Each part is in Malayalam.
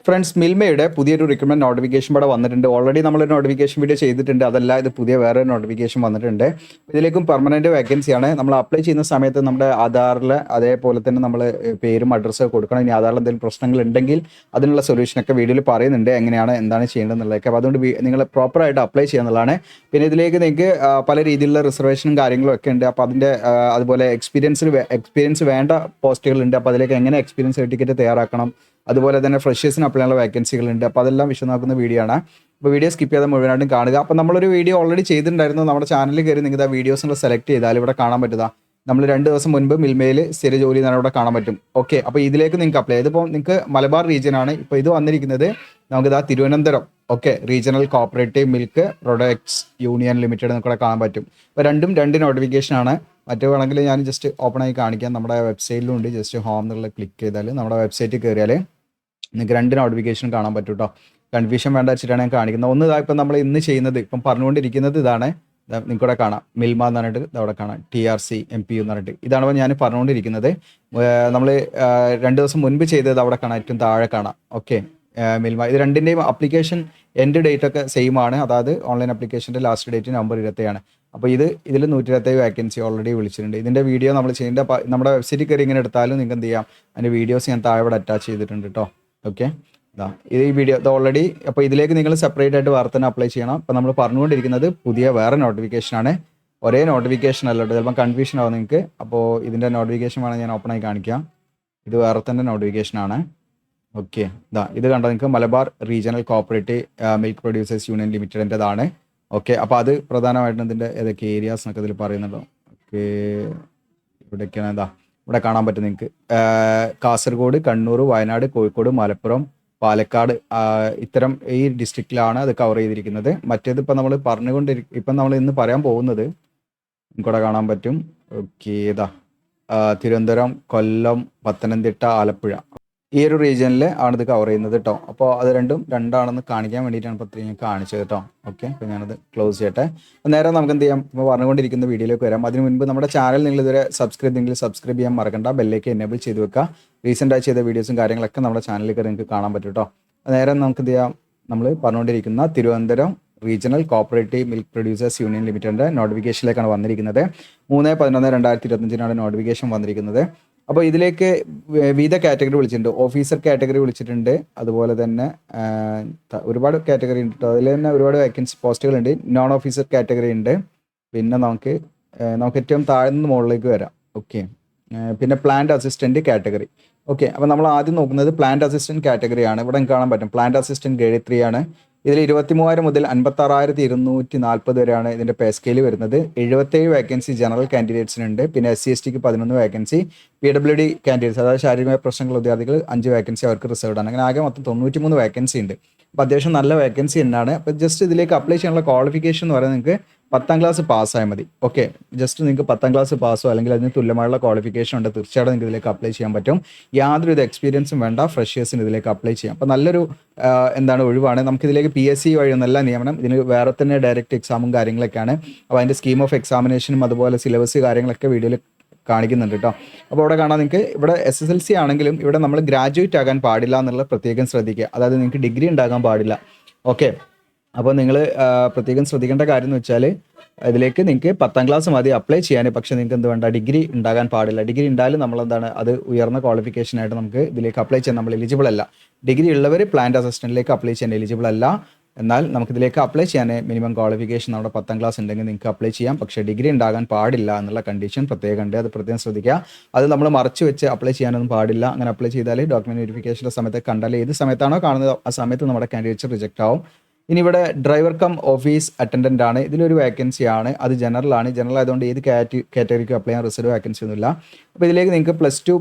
ഫ്രണ്ട്സ്, മിൽമയുടെ പുതിയൊരു റിക്രൂട്ട്മെന്റ് നോട്ടിഫിക്കേഷൻ ഇവിടെ വന്നിട്ടുണ്ട്. ഓൾറെഡി നമ്മൾ നോട്ടിഫിക്കേഷൻ വീഡിയോ ചെയ്തിട്ടുണ്ട്. അതല്ല, ഇത് പുതിയ വേറെ നോട്ടിഫിക്കേഷൻ വന്നിട്ടുണ്ട്. ഇതിലേക്കും പെർമനന്റ് വേക്കൻസിയാണ്. നമ്മൾ അപ്ലൈ ചെയ്യുന്ന സമയത്ത് നമ്മുടെ ആധാറിൽ അതേപോലെ തന്നെ നമ്മൾ പേരും അഡ്രസ്സൊക്കെ കൊടുക്കണം. ഇനി ആധാറിൽ എന്തെങ്കിലും പ്രശ്നങ്ങൾ ഉണ്ടെങ്കിൽ അതിനുള്ള സൊല്യൂഷനൊക്കെ വീഡിയോയിൽ പറയുന്നുണ്ട്, എങ്ങനെയാണ് എന്താണ് ചെയ്യേണ്ടതെന്നുള്ളതൊക്കെ. അപ്പോൾ അതുകൊണ്ട് നിങ്ങൾ പ്രോപ്പറായിട്ട് അപ്ലൈ ചെയ്യാന്നുള്ളതാണ്. പിന്നെ ഇതിലേക്ക് നിങ്ങൾക്ക് പല രീതിയിലുള്ള റിസർവേഷനും കാര്യങ്ങളും ഒക്കെ ഉണ്ട്. അപ്പോൾ അതിൻ്റെ അതുപോലെ എക്സ്പീരിയൻസ് വേണ്ട പോസ്റ്റുകളുണ്ട്. അപ്പോൾ അതിലേക്ക് എങ്ങനെ എക്സ്പീരിയൻസ് സർട്ടിഫിക്കറ്റ് തയ്യാറാക്കണം, അതുപോലെ തന്നെ ഫ്രഷേഴ്സിന് അപ്ലൈ ചെയ്യാനുള്ള വേക്കൻസികളുണ്ട്. അപ്പോൾ അതെല്ലാം വിശദമാക്കുന്ന വീഡിയോ ആണ്. അപ്പോൾ വീഡിയോ സ്കിപ്പ് ചെയ്താൽ മുഴുവനായിട്ടും കാണുക. അപ്പോൾ നമ്മളൊരു വീഡിയോ ഓൾറെഡി ചെയ്തിട്ടുണ്ടായിരുന്നു. നമ്മുടെ ചാനലിൽ കയറി നിങ്ങൾക്ക് ആ വീഡിയോസ് സെലക്ട് ചെയ്താൽ ഇവിടെ കാണാൻ പറ്റുക. നമ്മൾ 2 ദിവസം മുൻപ് മിൽമയിൽ സ്ഥിര ജോലി എന്നാണ് ഇവിടെ കാണാൻ പറ്റും. ഓക്കെ, അപ്പോൾ ഇതിലേക്ക് നിങ്ങൾക്ക് അപ്ലൈ ചെയ്ത്, ഇപ്പോൾ നിങ്ങൾക്ക് മലബാർ റീജിയനാണ്. ഇപ്പോൾ ഇത് വന്നിരിക്കുന്നത് നമുക്കിതാ Thiruvananthapuram. Okay, regional cooperative milk products union limited നമുക്കിവിടെ കാണാൻ പറ്റും. അപ്പോൾ രണ്ടും 2 നോട്ടിഫിക്കേഷനാണ്. മറ്റേ വേണമെങ്കിൽ ഞാൻ ജസ്റ്റ് ഓപ്പൺ ആയി കാണിക്കാം. നമ്മുടെ വെബ്സൈറ്റിലും ഉണ്ട്. ജസ്റ്റ് ഹോം എന്നുള്ള ക്ലിക്ക് ചെയ്താൽ നമ്മുടെ വെബ്സൈറ്റിൽ കയറിയാൽ നിങ്ങൾക്ക് 2 നോട്ടിഫിക്കേഷൻ കാണാൻ പറ്റും കേട്ടോ. കൺഫ്യൂഷൻ വേണ്ട വെച്ചിട്ടാണ് ഞാൻ കാണിക്കുന്നത്. ഒന്ന് ഇപ്പം നമ്മൾ ഇന്ന് ചെയ്യുന്നത്, ഇപ്പം പറഞ്ഞുകൊണ്ടിരിക്കുന്നത് ഇതാണ്. നിങ്ങൾക്കിവിടെ കാണാം മിൽമ എന്ന് പറഞ്ഞിട്ട് അവിടെ കാണാം TRC MP എന്ന് പറഞ്ഞിട്ട്. ഇതാണ് ഞാൻ പറഞ്ഞുകൊണ്ടിരിക്കുന്നത്. നമ്മൾ 2 ദിവസം മുൻപ് ചെയ്തത് അവിടെ കാണാം, ഏറ്റവും താഴെ കാണാം. ഓക്കെ, മിൽമ. ഇത് രണ്ടിൻ്റെയും അപ്ലിക്കേഷൻ എൻഡ് ഡേറ്റ് ഒക്കെ സെയിം ആണ്. അതായത് ഓൺലൈൻ അപ്ലിക്കേഷൻ്റെ ലാസ്റ്റ് ഡേറ്റ് നവംബർ 27 അപ്പോൾ ഇതിൽ 127 വേക്കൻസി ഓൾറെഡി വിളിച്ചിട്ടുണ്ട്. ഇതിൻ്റെ വീഡിയോ നമ്മൾ ചെയ്യേണ്ട നമ്മുടെ വെബ്സൈറ്റിൽ കയറി ഇങ്ങനെ എടുത്താലും നിങ്ങൾക്ക് എന്ത് ചെയ്യാം, അതിൻ്റെ വീഡിയോസ് ഞാൻ താഴെ ഇവിടെ അറ്റാച്ച് ചെയ്തിട്ടുണ്ട് കേട്ടോ. ഓക്കെ, ഇത് ഈ വീഡിയോ ഇത് ഓൾറെഡി. അപ്പോൾ ഇതിലേക്ക് നിങ്ങൾ സെപ്പറേറ്റ് ആയിട്ട് വേറെ തന്നെ അപ്ലൈ ചെയ്യണം. അപ്പോൾ നമ്മൾ പറഞ്ഞുകൊണ്ടിരിക്കുന്നത് പുതിയ വേറെ നോട്ടിഫിക്കേഷനാണ്. ഒരേ നോട്ടിഫിക്കേഷൻ അല്ല കേട്ടോ, ചിലപ്പോൾ കൺഫ്യൂഷൻ ആവും നിങ്ങൾക്ക്. അപ്പോൾ ഇതിൻ്റെ നോട്ടിഫിക്കേഷൻ വേണം ഞാൻ ഓപ്പൺ ആയി കാണിക്കാം. ഇത് വേറെ തന്നെ നോട്ടിഫിക്കേഷനാണ്. ഓക്കെ, ഇത് കണ്ടോ നിങ്ങൾക്ക്, Malabar regional cooperative milk producers union ലിമിറ്റഡിൻ്റെതാണ്. ഓക്കെ, അപ്പോൾ അത് പ്രധാനമായിട്ടും ഇതിൻ്റെ ഏതൊക്കെ ഏരിയാസ് എന്നൊക്കെ ഇതിൽ പറയുന്നുണ്ടോ. ഓക്കെ, ഇവിടെയൊക്കെയാണ് ഇവിടെ കാണാൻ പറ്റും നിങ്ങൾക്ക്. കാസർഗോഡ്, കണ്ണൂർ, വയനാട്, കോഴിക്കോട്, മലപ്പുറം, പാലക്കാട്, ഇത്തരം ഈ ഡിസ്ട്രിക്റ്റിലാണ് അത് കവർ ചെയ്തിരിക്കുന്നത്. മറ്റേത് ഇപ്പം നമ്മൾ ഇപ്പം നമ്മൾ ഇന്ന് പറയാൻ പോകുന്നത് നിങ്ങൾക്കിവിടെ കാണാൻ പറ്റും. ഓക്കെ, തിരുവനന്തപുരം, കൊല്ലം, പത്തനംതിട്ട, ആലപ്പുഴ, ഈ ഒരു റീജിയനിൽ ആണ് ഇത് കവർ ചെയ്യുന്നത് കേട്ടോ. അപ്പോൾ അത് രണ്ടാണെന്ന് കാണിക്കാൻ വേണ്ടിയിട്ടാണ് ഇപ്പോൾ ഇത്രയും കാണിച്ചത് കേട്ടോ. ഓക്കെ, അപ്പോൾ ഞാനത് ക്ലോസ് ചെയ്യട്ടെ. അപ്പോൾ നേരെ നമുക്ക് എന്ത് ചെയ്യാം, ഇപ്പോൾ പറഞ്ഞുകൊണ്ടിരിക്കുന്ന വീഡിയോയിലേക്ക് വരാം. അതിന് മുൻപ് നമ്മുടെ ചാനൽ നിങ്ങൾ ഇതുവരെ സബ്സ്ക്രൈബ് ചെയ്യാൻ മറക്കണ്ട. ബെല്ലേക്ക് എനേബിൾ ചെയ്ത് വെക്കുക. റീസെൻ്റായി ചെയ്ത വീഡിയോസും കാര്യങ്ങളൊക്കെ നമ്മുടെ ചാനലിൽ കയറി നിങ്ങൾക്ക് കാണാൻ പറ്റും കേട്ടോ. നേരെ നമുക്ക് എന്ത് ചെയ്യാം, നമ്മൾ പറഞ്ഞുകൊണ്ടിരിക്കുന്ന Thiruvananthapuram regional cooperative milk producers union ലിമിറ്റഡിൻ്റെ നോട്ടിഫിക്കേഷനിലേക്കാണ് വന്നിരിക്കുന്നത്. 3/11/2025 നോട്ടിഫിക്കേഷൻ വന്നിരിക്കുന്നത്. അപ്പോൾ ഇതിലേക്ക് വിവിധ കാറ്റഗറി വിളിച്ചിട്ടുണ്ട്. ഓഫീസർ കാറ്റഗറി വിളിച്ചിട്ടുണ്ട്. അതുപോലെ തന്നെ ഒരുപാട് കാറ്റഗറി ഉണ്ട് കേട്ടോ. അതിൽ തന്നെ ഒരുപാട് വേക്കൻസി പോസ്റ്റുകളുണ്ട്. നോൺ ഓഫീസർ കാറ്റഗറി ഉണ്ട്. പിന്നെ നമുക്ക് ഏറ്റവും താഴ്ന്ന മുകളിലേക്ക് വരാം. ഓക്കെ, പിന്നെ പ്ലാന്റ് അസിസ്റ്റൻറ്റ് കാറ്റഗറി. ഓക്കെ, അപ്പോൾ നമ്മൾ ആദ്യം നോക്കുന്നത് പ്ലാന്റ് അസിസ്റ്റൻറ്റ് കാറ്റഗറിയാണ്. ഇവിടെ കാണാൻ പറ്റും പ്ലാന്റ് അസിസ്റ്റൻറ്റ് ഗ്രേഡ് 3 ആണ്. ഇതിൽ 23,000 മുതൽ 56,240 വരെയാണ് ഇതിൻ്റെ പേ സ്കെയിൽ വരുന്നത്. 77 വേക്കൻസി ജനറൽ കാൻഡിഡേറ്റ്സിനുണ്ട്. പിന്നെ SC/ST 11 വേക്കൻസി, PWD കാൻഡിഡേറ്റ്സ് അതായത് ശാരീരികമായ പ്രശ്നങ്ങൾ വിദ്യാർത്ഥികൾ 5 വേക്കൻസി അവർക്ക് റിസർവ്ഡ് ആണ്. അങ്ങനെ ആകെ മൊത്തം 93 വേക്കൻസി ഉണ്ട്. അപ്പോൾ അത്യാവശ്യം നല്ല വേക്കൻസി തന്നെയാണ്. അപ്പോൾ ജസ്റ്റ് ഇതിലേക്ക് അപ്ലൈ ചെയ്യാനുള്ള ക്വാളിഫിക്കേഷൻ എന്ന് പറയുന്നത് നിങ്ങൾക്ക് 10ാം ക്ലാസ് പാസ്സായാൽ മതി. ഓക്കെ, ജസ്റ്റ് നിങ്ങൾക്ക് 10ാം ക്ലാസ് പാസ്സോ അല്ലെങ്കിൽ അതിന് തുല്യമായുള്ള ക്വാളിഫിക്കേഷൻ ഉണ്ട്, തീർച്ചയായിട്ടും നിങ്ങൾക്ക് ഇതിലേക്ക് അപ്ലൈ ചെയ്യാൻ പറ്റും. യാതൊരു എക്സ്പീരിയൻസും വേണ്ട, ഫ്രഷേഴ്സിന് ഇതിലേക്ക് അപ്ലൈ ചെയ്യാം. അപ്പോൾ നല്ലൊരു ഒഴിവാണ്. നമുക്കിതിലേക്ക് PSC വഴിയൊന്നല്ല നിയമനം. ഇതിന് വേറെ തന്നെ ഡയറക്റ്റ് എക്സാമും കാര്യങ്ങളൊക്കെയാണ്. അപ്പോൾ അതിൻ്റെ സ്കീം ഓഫ് എക്സാമിനേഷനും അതുപോലെ സിലബസ് കാര്യങ്ങളൊക്കെ വീഡിയോയിൽ കാണിക്കുന്നുണ്ട് കേട്ടോ. അപ്പോൾ ഇവിടെ കാണാൻ നിങ്ങൾക്ക് ഇവിടെ SSLC ആണെങ്കിലും ഇവിടെ നമ്മൾ ഗ്രാജുവേറ്റ് ആകാൻ പാടില്ല എന്നുള്ള പ്രത്യേകം ശ്രദ്ധിക്കുക. അതായത് നിങ്ങൾക്ക് ഡിഗ്രി ഉണ്ടാകാൻ പാടില്ല. ഓക്കെ, അപ്പോൾ നിങ്ങൾ പ്രത്യേകം ശ്രദ്ധിക്കേണ്ട കാര്യം എന്ന് വെച്ചാൽ ഇതിലേക്ക് നിങ്ങൾക്ക് 10ാം ക്ലാസ് മതി അപ്ലൈ ചെയ്യാൻ. പക്ഷേ നിങ്ങൾക്ക് എന്ത് വേണ്ട, ഡിഗ്രി ഉണ്ടാകാൻ പാടില്ല. ഡിഗ്രി ഉണ്ടായാലും നമ്മളെന്താണ്, അത് ഉയർന്ന ക്വാളിഫിക്കേഷനായിട്ട് നമുക്ക് ഇതിലേക്ക് അപ്ലൈ ചെയ്യാൻ നമ്മൾ എലിജിബിൾ അല്ല. ഡിഗ്രി ഉള്ളവർ പ്ലാന്റ് അസിസ്റ്റൻറ്റിലേക്ക് അപ്ലൈ ചെയ്യാൻ എലിജിബിൾ അല്ല. എന്നാൽ നമുക്കിതിലേക്ക് അപ്ലൈ ചെയ്യാൻ മിനിമം ക്വാളിഫിക്കേഷൻ നമ്മുടെ 10ാം ക്ലാസ് ഉണ്ടെങ്കിൽ നിങ്ങൾക്ക് അപ്ലൈ ചെയ്യാം. പക്ഷേ ഡിഗ്രി ഉണ്ടാകാൻ പാടില്ല എന്നുള്ള കണ്ടീഷൻ പ്രത്യേകം ഉണ്ട്. അത് പ്രത്യേകം ശ്രദ്ധിക്കുക. അത് നമ്മൾ മറച്ചു വെച്ച് അപ്ലൈ ചെയ്യാനൊന്നും പാടില്ല. അങ്ങനെ അപ്ലൈ ചെയ്താൽ ഡോക്യുമെന്റ് വെരിഫിക്കേഷൻ്റെ സമയത്ത് കണ്ടാൽ ഏത് സമയത്താണോ കാണുന്നത് ആ സമയത്ത് നമ്മുടെ കാൻഡിഡേറ്റ്സ് റിജക്റ്റ് ആവും. ഇനി ഇവിടെ ഡ്രൈവർ കം ഓഫീസ് അറ്റൻഡൻ്റ് ആണ്. ഇതിലൊരു വേക്കൻസി ആണ്. അത് ജനറൽ ആണ്. ജനറൽ ആയതുകൊണ്ട് ഏത് കാറ്റഗറിക്ക് അപ്ലൈ ചെയ്യാൻ റിസർവ് വേക്കൻസി ഒന്നുമില്ല. അപ്പോൾ ഇതിലേക്ക് നിങ്ങൾക്ക്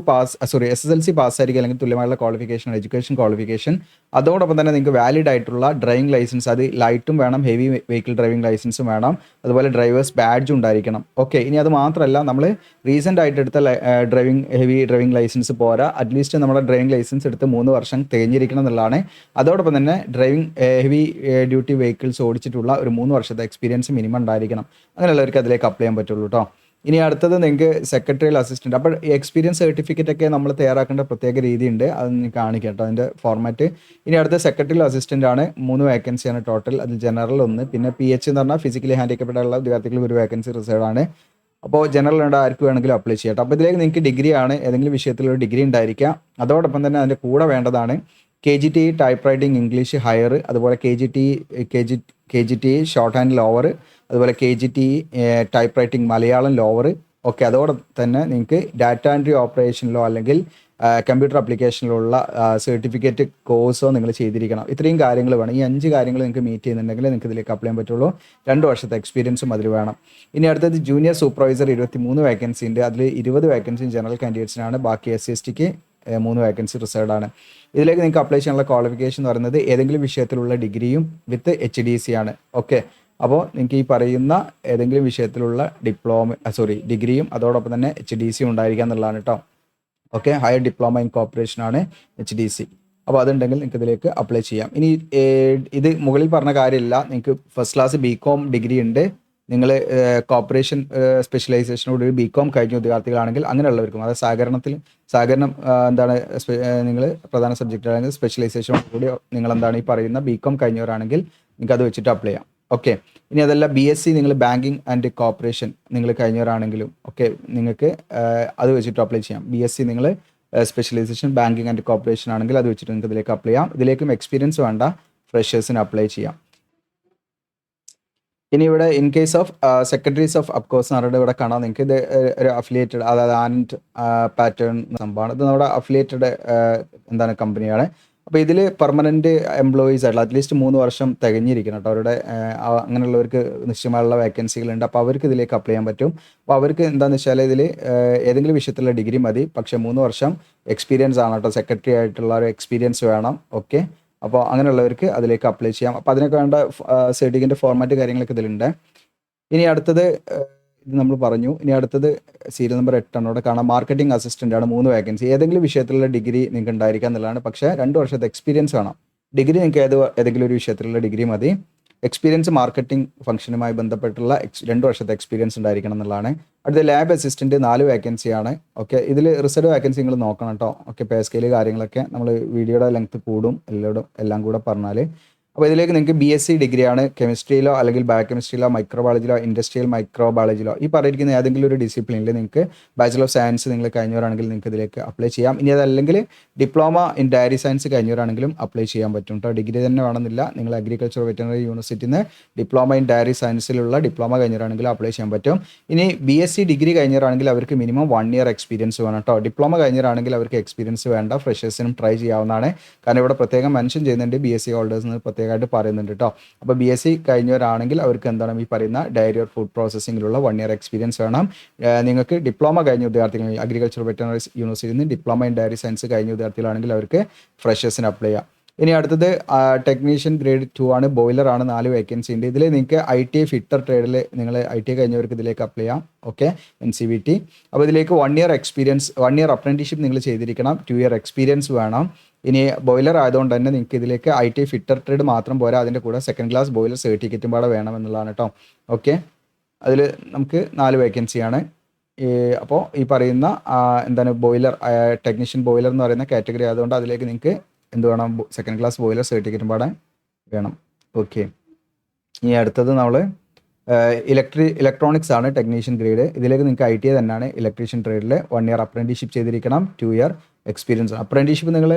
SSLC പാസ്സായിരിക്കും അല്ലെങ്കിൽ തുല്യമായുള്ള ക്വാളിഫിക്കേഷൻ, എഡ്യൂക്കേഷൻ ക്വാളിഫിക്കേഷൻ. അതോടൊപ്പം തന്നെ നിങ്ങൾക്ക് വാലിഡ് ആയിട്ടുള്ള ഡ്രൈവിംഗ് ലൈസൻസ്, അത് ലൈറ്റും വേണം, ഹെവി വെഹിക്കിൾ ഡ്രൈവിംഗ് ലൈസൻസും വേണം. അതുപോലെ ഡ്രൈവേഴ്സ് ബാഡ്ജും ഉണ്ടായിരിക്കണം. ഓക്കെ, ഇനി അത് മാത്രമല്ല നമ്മൾ റീസെൻ്റ് ആയിട്ട് എടുത്ത ഹെവി ഡ്രൈവിംഗ് ലൈസൻസ് പോരാ. അറ്റ്ലീസ്റ്റ് നമ്മുടെ ഡ്രൈവിംഗ് ലൈസൻസ് എടുത്ത് 3 വർഷം തികഞ്ഞിരിക്കണം എന്നുള്ളതാണ്. അതോടൊപ്പം തന്നെ ഹെവി ഡ്യൂട്ടി വെഹിക്കിൾസ് ഓടിച്ചിട്ടുള്ള ഒരു 3 വർഷത്തെ എക്സ്പീരിയൻസ് മിനിമം ഉണ്ടായിരിക്കണം. അങ്ങനെയുള്ളവർക്ക് അതിലേക്ക് അപ്ലൈ ചെയ്യാൻ പറ്റുള്ളൂ കേട്ടോ. ഇനി അടുത്തത് നിങ്ങൾക്ക് സെക്രട്ടറിയൽ അസിസ്റ്റൻറ്റ്. അപ്പോൾ എക്സ്പീരിയൻസ് സർട്ടിഫിക്കറ്റ് ഒക്കെ നമ്മൾ തയ്യാറാക്കേണ്ട പ്രത്യേക രീതിയുണ്ട്, അത് ഞാൻ കാണിക്കാം കേട്ടോ അതിൻ്റെ ഫോർമാറ്റ്. ഇനി അടുത്ത സെക്രട്ടറിയൽ അസിസ്റ്റൻ്റ് ആണ്, 3 വേക്കൻസിയാണ് ടോട്ടൽ. അതിൽ ജനറൽ 1, പിന്നെ PH എന്ന് പറഞ്ഞാൽ ഫിസിക്കലി ഹാൻഡിക്കപ്ഡ് ഉള്ള വിദ്യാർത്ഥികൾ 1 വേക്കൻസി റിസർവ് ആണ്. അപ്പോൾ ജനറൽ ഉണ്ട്, ആർക്ക് വേണമെങ്കിലും അപ്ലൈ ചെയ്യാം കേട്ടോ. അപ്പോൾ ഇതിലേക്ക് നിങ്ങൾക്ക് ഡിഗ്രി ആണ്, ഏതെങ്കിലും വിഷയത്തിലൊരു ഡിഗ്രി ഉണ്ടായിരിക്കുക. അതോടൊപ്പം തന്നെ അതിൻ്റെ കൂടെ വേണ്ടതാണ് KGT type writing English higher, അതുപോലെ KGT ഷോർട്ട് ഹാൻഡ് ലോവർ, അതുപോലെ KGT type writing Malayalam lower. Okay, അതോടെ തന്നെ നിങ്ങൾക്ക് ഡാറ്റ എൻട്രി ഓപ്പറേഷനിലോ അല്ലെങ്കിൽ കമ്പ്യൂട്ടർ ആപ്ലിക്കേഷനിലുള്ള സർട്ടിഫിക്കറ്റ് കോഴ്സോ നിങ്ങൾ ചെയ്തിരിക്കണം. ഇത്രയും കാര്യങ്ങൾ വേണം. ഈ 5 കാര്യങ്ങൾ നിങ്ങൾക്ക് മീറ്റ് ചെയ്യുന്നുണ്ടെങ്കിൽ നിങ്ങൾക്ക് ഇതിലേക്ക് അപ്ലൈ ചെയ്യാൻ പറ്റുള്ളൂ. 2 വർഷത്തെ എക്സ്പീരിയൻസും അതിൽ വേണം. ഇനി അടുത്തത് ജൂനിയർ സൂപ്പർവൈസർ 23 വേക്കൻസി ഉണ്ട്. അതിൽ 20 വേക്കൻസിയും ജനറൽ കാൻഡിഡേറ്റ്സിനാണ്, ബാക്കി SC/STക്ക് 3 വേക്കൻസി റിസർവ്ഡ് ആണ്. ഇതിലേക്ക് നിങ്ങൾക്ക് അപ്ലൈ ചെയ്യാനുള്ള ക്വാളിഫിക്കേഷൻ എന്ന് പറയുന്നത് ഏതെങ്കിലും വിഷയത്തിലുള്ള ഡിഗ്രിയും വിത്ത് HDC ആണ്. ഓക്കെ, അപ്പോൾ നിങ്ങൾക്ക് ഈ പറയുന്ന ഏതെങ്കിലും വിഷയത്തിലുള്ള ഡിഗ്രിയും അതോടൊപ്പം തന്നെ HDC ഉണ്ടായിരിക്കുക എന്നുള്ളതാണ് കേട്ടോ. Okay, higher diploma in corporation ആണ് HDC. അപ്പോൾ അതുണ്ടെങ്കിൽ നിങ്ങൾക്ക് ഇതിലേക്ക് അപ്ലൈ ചെയ്യാം. ഇനി ഇത് മുകളിൽ പറഞ്ഞ കാര്യമില്ല, നിങ്ങൾക്ക് ഫസ്റ്റ് ക്ലാസ് BCom ഡിഗ്രി ഉണ്ട്, നിങ്ങൾ കോർപ്പറേഷൻ സ്പെഷ്യലൈസേഷനോട് BCom കഴിഞ്ഞ വിദ്യാർത്ഥികളാണെങ്കിൽ അങ്ങനെയുള്ളവർക്കും, അതായത് സഹകരണം എന്താണ് നിങ്ങൾ പ്രധാന സബ്ജക്റ്റ് ആണെങ്കിൽ സ്പെഷ്യലൈസേഷനോട് കൂടി നിങ്ങൾ എന്താണ് ഈ പറയുന്ന BCom കഴിഞ്ഞവരാണെങ്കിൽ നിങ്ങൾക്ക് അത് വെച്ചിട്ട് അപ്ലൈ ചെയ്യാം. ഓക്കെ, ഇനി അതല്ല BSc നിങ്ങൾ ബാങ്കിങ് ആൻഡ് കോർപ്പറേഷൻ നിങ്ങൾ കഴിഞ്ഞവരാണെങ്കിലും ഓക്കെ നിങ്ങൾക്ക് അത് വെച്ചിട്ട് അപ്ലൈ ചെയ്യാം. BSc നിങ്ങൾ സ്പെഷ്യലൈസേഷൻ ബാങ്കിങ് ആൻഡ് കോർപ്പറേഷൻ ആണെങ്കിൽ അത് വെച്ചിട്ട് നിങ്ങൾക്ക് ഇതിലേക്ക് അപ്ലൈ ചെയ്യാം. ഇതിലേക്കും എക്സ്പീരിയൻസ് വേണ്ട, ഫ്രഷേഴ്സിന് അപ്ലൈ ചെയ്യാം. ഇനി ഇവിടെ in case of secretaries of അപ്കോഴ്സ് എന്ന് പറഞ്ഞിട്ട് ഇവിടെ കാണാം നിങ്ങൾക്ക്. ഇത് ഒരു അഫിലിയേറ്റഡ്, അതായത് ആൻഡ് പാറ്റേൺ സംഭവമാണ്. ഇത് നമ്മുടെ അഫിലിയേറ്റഡ് എന്താണ് കമ്പനിയാണ്. അപ്പോൾ ഇതിൽ പെർമനൻറ്റ് എംപ്ലോയീസ് ആയിട്ടുള്ള അറ്റ്ലീസ്റ്റ് 3 വർഷം തികഞ്ഞിരിക്കണം കേട്ടോ. അവരുടെ അങ്ങനെയുള്ളവർക്ക് നിശ്ചയമായുള്ള വേക്കൻസികളുണ്ട്. അപ്പോൾ അവർക്ക് ഇതിലേക്ക് അപ്ലൈ ചെയ്യാൻ പറ്റും. അപ്പോൾ അവർക്ക് എന്താണെന്ന് വെച്ചാൽ ഇതിൽ ഏതെങ്കിലും വിഷയത്തിലുള്ള ഡിഗ്രി മതി, പക്ഷേ 3 വർഷം എക്സ്പീരിയൻസ് ആണ് കേട്ടോ. സെക്രട്ടറി ആയിട്ടുള്ള ഒരു എക്സ്പീരിയൻസ് വേണം. ഓക്കെ, അപ്പോൾ അങ്ങനെയുള്ളവർക്ക് അതിലേക്ക് അപ്ലൈ ചെയ്യാം. അപ്പോൾ അതിനൊക്കെ വേണ്ട സർട്ടിഫിക്കറ്റിൻ്റെ ഫോർമാറ്റ് കാര്യങ്ങളൊക്കെ ഇതിലുണ്ട്. ഇനി അടുത്തത് ഇത് നമ്മൾ പറഞ്ഞു. ഇനി അടുത്തത് സീരിയൽ നമ്പർ 8 അവിടെ കാണാം. മാർക്കറ്റിംഗ് അസിസ്റ്റൻ്റ് ആണ്, 3 വേക്കൻസി. ഏതെങ്കിലും വിഷയത്തിലുള്ള ഡിഗ്രി നിങ്ങൾക്ക് ഉണ്ടായിരിക്കുക എന്നുള്ളതാണ്, പക്ഷേ 2 വർഷത്തെ എക്സ്പീരിയൻസ് വേണം. ഡിഗ്രി നിങ്ങൾക്ക് ഏതെങ്കിലും ഒരു വിഷയത്തിലുള്ള ഡിഗ്രി മതി. എക്സ്പീരിയൻസ് മാർക്കറ്റിംഗ് ഫംഗ്ഷനുമായി ബന്ധപ്പെട്ടുള്ള 2 വർഷത്തെ എക്സ്പീരിയൻസ് ഉണ്ടായിരിക്കണം എന്നുള്ളതാണ്. അടുത്ത ലാബ് അസിസ്റ്റൻറ്റ് 4 വേക്കൻസിയാണ്. ഓക്കെ, ഇതിൽ റിസർവ് വേക്കൻസി നിങ്ങൾ നോക്കണം കേട്ടോ. ഓക്കെ, പേ സ്കെയിൽ കാര്യങ്ങളൊക്കെ നമ്മൾ വീഡിയോയുടെ ലെങ്ത് കൂടും എല്ലാം കൂടെ പറഞ്ഞാൽ. അപ്പോൾ ഇതിലേക്ക് നിങ്ങൾക്ക് BSc ഡിഗ്രിയാണ്, കെമിസ്ട്രിയിലോ അല്ലെങ്കിൽ ബയോകെമിസ്ട്രിയിലോ മൈക്രോബയോളജിയിലോ ഇൻഡസ്ട്രിയൽ മൈക്രോബയോളജിയിലോ ഈ പറഞ്ഞിരിക്കുന്ന ഏതെങ്കിലും ഒരു ഡിസിപ്ലിനിൽ നിങ്ങൾക്ക് ബാച്ചിലർ ഓഫ് സയൻസ് നിങ്ങൾ കഴിഞ്ഞവരാണെങ്കിൽ നിങ്ങൾക്ക് ഇതിലേക്ക് അപ്ലൈ ചെയ്യാം. ഇനി അതല്ലെങ്കിൽ ഡിപ്ലോമ ഇൻ ഡയറി സയൻസ് കഴിഞ്ഞവരാണെങ്കിലും അപ്ലൈ ചെയ്യാൻ പറ്റും കേട്ടോ. ഡിഗ്രി തന്നെ വേണമെന്നില്ല. നിങ്ങൾ അഗ്രികൾച്ചർ വെറ്ററിനറി യൂണിവേഴ്സിറ്റിയിൽ നിന്ന് ഡിപ്ലോമ ഇൻ ഡയറി സയൻസിലുള്ള ഡിപ്ലോമ കഴിഞ്ഞവരാണെങ്കിലും അപ്ലൈ ചെയ്യാൻ പറ്റും. ഇനി BSc ഡിഗ്രി കഴിഞ്ഞവരാണെങ്കിൽ അവർക്ക് മിനിമം 1 ഇയർ എക്സ്പീരിയൻസ് വേണം കേട്ടോ. ഡിപ്ലോമ കഴിഞ്ഞവരാണെങ്കിൽ അവർക്ക് എക്സ്പീരിയൻസ് വേണ്ട, ഫ്രഷേഴ്സിനും ട്രൈ ചെയ്യാവുന്നതാണ്. കാരണം ഇവിടെ പ്രത്യേകം മെൻഷൻ ചെയ്യുന്നുണ്ട് BSc ഹോൾഡേഴ്സിന് പ്രത്യേകമായിട്ട് പറയുന്നുണ്ട് കേട്ടോ. അപ്പോൾ BSc കഴിഞ്ഞവരാണെങ്കിൽ അവർക്ക് എന്താണ് ഈ പറയുന്ന ഡയറി ഓർ ഫുഡ് പ്രോസസ്സിങ്ങിലുള്ള 1 ഇയർ എക്സ്പീരിയൻസ് വേണം. നിങ്ങൾക്ക് ഡിപ്ലോമ കഴിഞ്ഞ വിദ്യാർത്ഥികൾ അഗ്രികൾച്ചർ വെറ്ററിനറി യൂണിവേഴ്സിറ്റിയിൽ നിന്ന് ഡിപ്ലോമ ഇൻ ഡയറി സയൻസ് കഴിഞ്ഞ വിദ്യാർത്ഥികളാണെങ്കിൽ അവർക്ക് ഫ്രഷേഴ്സിന് അപ്ലൈ ചെയ്യാം. ഇനി അടുത്തത് ടെക്നീഷ്യൻ ഗ്രേഡ് 2 ആണ്, ബോയിലർ ആണ്, 4 വേക്കൻസി ഉണ്ട്. ഇതിൽ നിങ്ങൾക്ക് ITI ഫിറ്റർ ട്രേഡിൽ നിങ്ങൾ ITI കഴിഞ്ഞവർക്ക് ഇതിലേക്ക് അപ്ലൈ ചെയ്യാം. Okay, NCVT. അപ്പോൾ ഇതിലേക്ക് 1 ഇയർ എക്സ്പീരിയൻസ്, 1 ഇയർ അപ്രന്റീഷിപ്പ് നിങ്ങൾ ചെയ്തിരിക്കണം, 2 ഇയർ എക്സ്പീരിയൻസ് വേണം. ഇനി ബോയിലർ ആയതുകൊണ്ട് തന്നെ നിങ്ങൾക്ക് ഇതിലേക്ക് ITI ഫിറ്റർ ട്രേഡ് മാത്രം പോരാ, അതിൻ്റെ കൂടെ സെക്കൻഡ് ക്ലാസ് ബോയിലർ സർട്ടിഫിക്കറ്റും പാടെ വേണമെന്നുള്ളതാണ് കേട്ടോ. ഓക്കെ, അതിൽ നമുക്ക് 4 വേക്കൻസിയാണ്. അപ്പോൾ ഈ പറയുന്ന എന്താണ് ബോയിലർ ടെക്നീഷ്യൻ ബോയിലർ എന്ന് പറയുന്ന കാറ്റഗറി ആയതുകൊണ്ട് അതിലേക്ക് നിങ്ങൾക്ക് എന്ത് വേണം, സെക്കൻഡ് ക്ലാസ് ബോയിലർ സർട്ടിഫിക്കറ്റും പാടെ വേണം. ഓക്കെ, ഇനി അടുത്തത് നമ്മൾ ഇലക്ട്രോണിക്സ് ആണ് ടെക്നീഷ്യൻ ഗ്രേഡ്. ഇതിലേക്ക് നിങ്ങൾക്ക് ITI തന്നെയാണ് ഇലക്ട്രീഷ്യൻ ട്രേഡിൽ 1 ഇയർ അപ്രന്റീഷിപ്പ് ചെയ്തിരിക്കണം, 2 ഇയർ എക്സ്പീരിയൻസ്. അപ്രന്റീഷിപ്പ് നിങ്ങൾ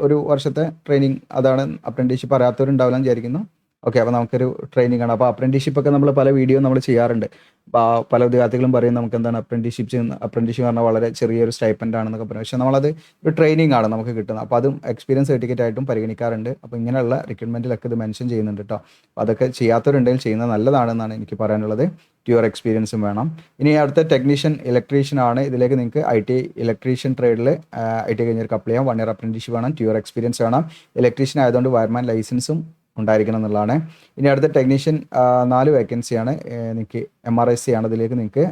1 വർഷത്തെ ട്രെയിനിങ്, അതാണ് അപ്രന്റീഷിപ്പ് അറിയാത്തവരുണ്ടാവില്ല വിചാരിക്കുന്നു. ഓക്കെ, അപ്പോൾ നമുക്കൊരു ട്രെയിനിങ് ആണ്. അപ്പോൾ അപ്രന്റീഷിപ്പൊക്കെ നമ്മൾ പല വീഡിയോ നമ്മൾ ചെയ്യാറുണ്ട്. അപ്പോൾ പല വിദ്യാർത്ഥികളും പറയും നമുക്ക് എന്താണ് അപ്രന്റീഷിപ്പ് പറഞ്ഞാൽ വളരെ ചെറിയൊരു സ്റ്റൈപ്പൻ്റ് ആണെന്നൊക്കെ പറയും. പക്ഷേ നമ്മളത് ഒരു ട്രെയിനിങ് ആണ് നമുക്ക് കിട്ടുന്നത്. അപ്പോൾ അതും എക്സ്പീരിയൻസ് സർട്ടിഫിക്കറ്റ് ആയിട്ടും പരിഗണിക്കാറുണ്ട്. അപ്പോൾ ഇങ്ങനെയുള്ള റിക്രൂട്ട്മെൻറ്റിലൊക്കെ ഇത് മെൻഷൻ ചെയ്യുന്നുണ്ട് കേട്ടോ. അപ്പോൾ അതൊക്കെ ചെയ്യാത്തവരുണ്ടെങ്കിൽ ചെയ്യുന്നത് നല്ലതാണെന്നാണ് എനിക്ക് പറയാനുള്ളത്. 2 ഇയർ എക്സ്പീരിയൻസും വേണം. ഇനി അടുത്ത ടെക്നീഷ്യൻ ഇലക്ട്രീഷ്യൻ ആണ്. ഇതിലേക്ക് നിങ്ങൾക്ക് ITI ഇലക്ട്രീഷ്യൻ ട്രേഡിൽ ITI കഴിഞ്ഞവർക്ക് അപ്ലൈ ചെയ്യാം. 1 ഇയർ അപ്രന്റീഷിപ്പ് വേണം, 2 ഇയർ എക്സ്പീരിയൻസ് വേണം. ഇലക്ട്രീഷ്യൻ ആയതുകൊണ്ട് വയർമാൻ ലൈസൻസും ഉണ്ടായിരിക്കണം എന്നുള്ളതാണ്. ഇനി അടുത്ത ടെക്നീഷ്യൻ 4 വേക്കൻസിയാണ്. നിങ്ങൾക്ക് MRIC ആണ്. ഇതിലേക്ക് നിങ്ങൾക്ക്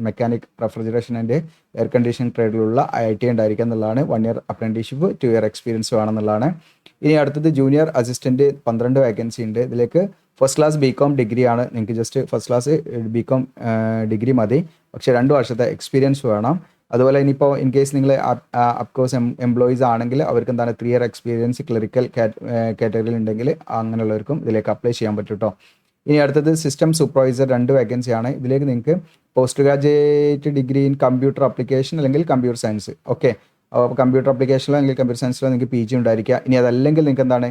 mechanic refrigeration and air condition ട്രേഡിലുള്ള ITI ഉണ്ടായിരിക്കുക എന്നുള്ളതാണ്. 1 ഇയർ അപ്രന്റീഷിപ്പ്, 2 ഇയർ എക്സ്പീരിയൻസ് വേണമെന്നുള്ളതാണ്. ഇനി അടുത്തത് ജൂനിയർ അസിസ്റ്റൻറ്റ് 12 വേക്കൻസി ഉണ്ട്. ഇതിലേക്ക് ഫസ്റ്റ് ക്ലാസ് ബികോം ഡിഗ്രിയാണ്, നിങ്ങൾക്ക് just first class BCom degree മതി, പക്ഷേ 2 വർഷത്തെ എക്സ്പീരിയൻസ് വേണം. അതുപോലെ ഇനിയിപ്പോൾ ഇൻ കേസ് നിങ്ങൾ അപ്കോഴ്സ് എംപ്ലോയീസ് ആണെങ്കിൽ അവർക്ക് എന്താണ് 3 ഇയർ എക്സ്പീരിയൻസ് ക്ലറിക്കൽ കാറ്റഗറിയിൽ ഉണ്ടെങ്കിൽ അങ്ങനെയുള്ളവർക്കും ഇതിലേക്ക് അപ്ലൈ ചെയ്യാൻ പറ്റും കേട്ടോ. ഇനി അടുത്തത് സിസ്റ്റം സൂപ്പർവൈസർ 2 വേക്കൻസിയാണ്. ഇതിലേക്ക് നിങ്ങൾക്ക് post graduate degree in computer application അല്ലെങ്കിൽ കമ്പ്യൂട്ടർ സയൻസ്. ഓക്കെ, അപ്പോൾ കമ്പ്യൂട്ടർ ആപ്ലിക്കേഷനിലോ അല്ലെങ്കിൽ കമ്പ്യൂട്ടർ സയൻസിലോ നിങ്ങൾക്ക് PG ഉണ്ടായിരിക്കുക. ഇനി അതല്ലെങ്കിൽ നിങ്ങൾക്ക് എന്താണ്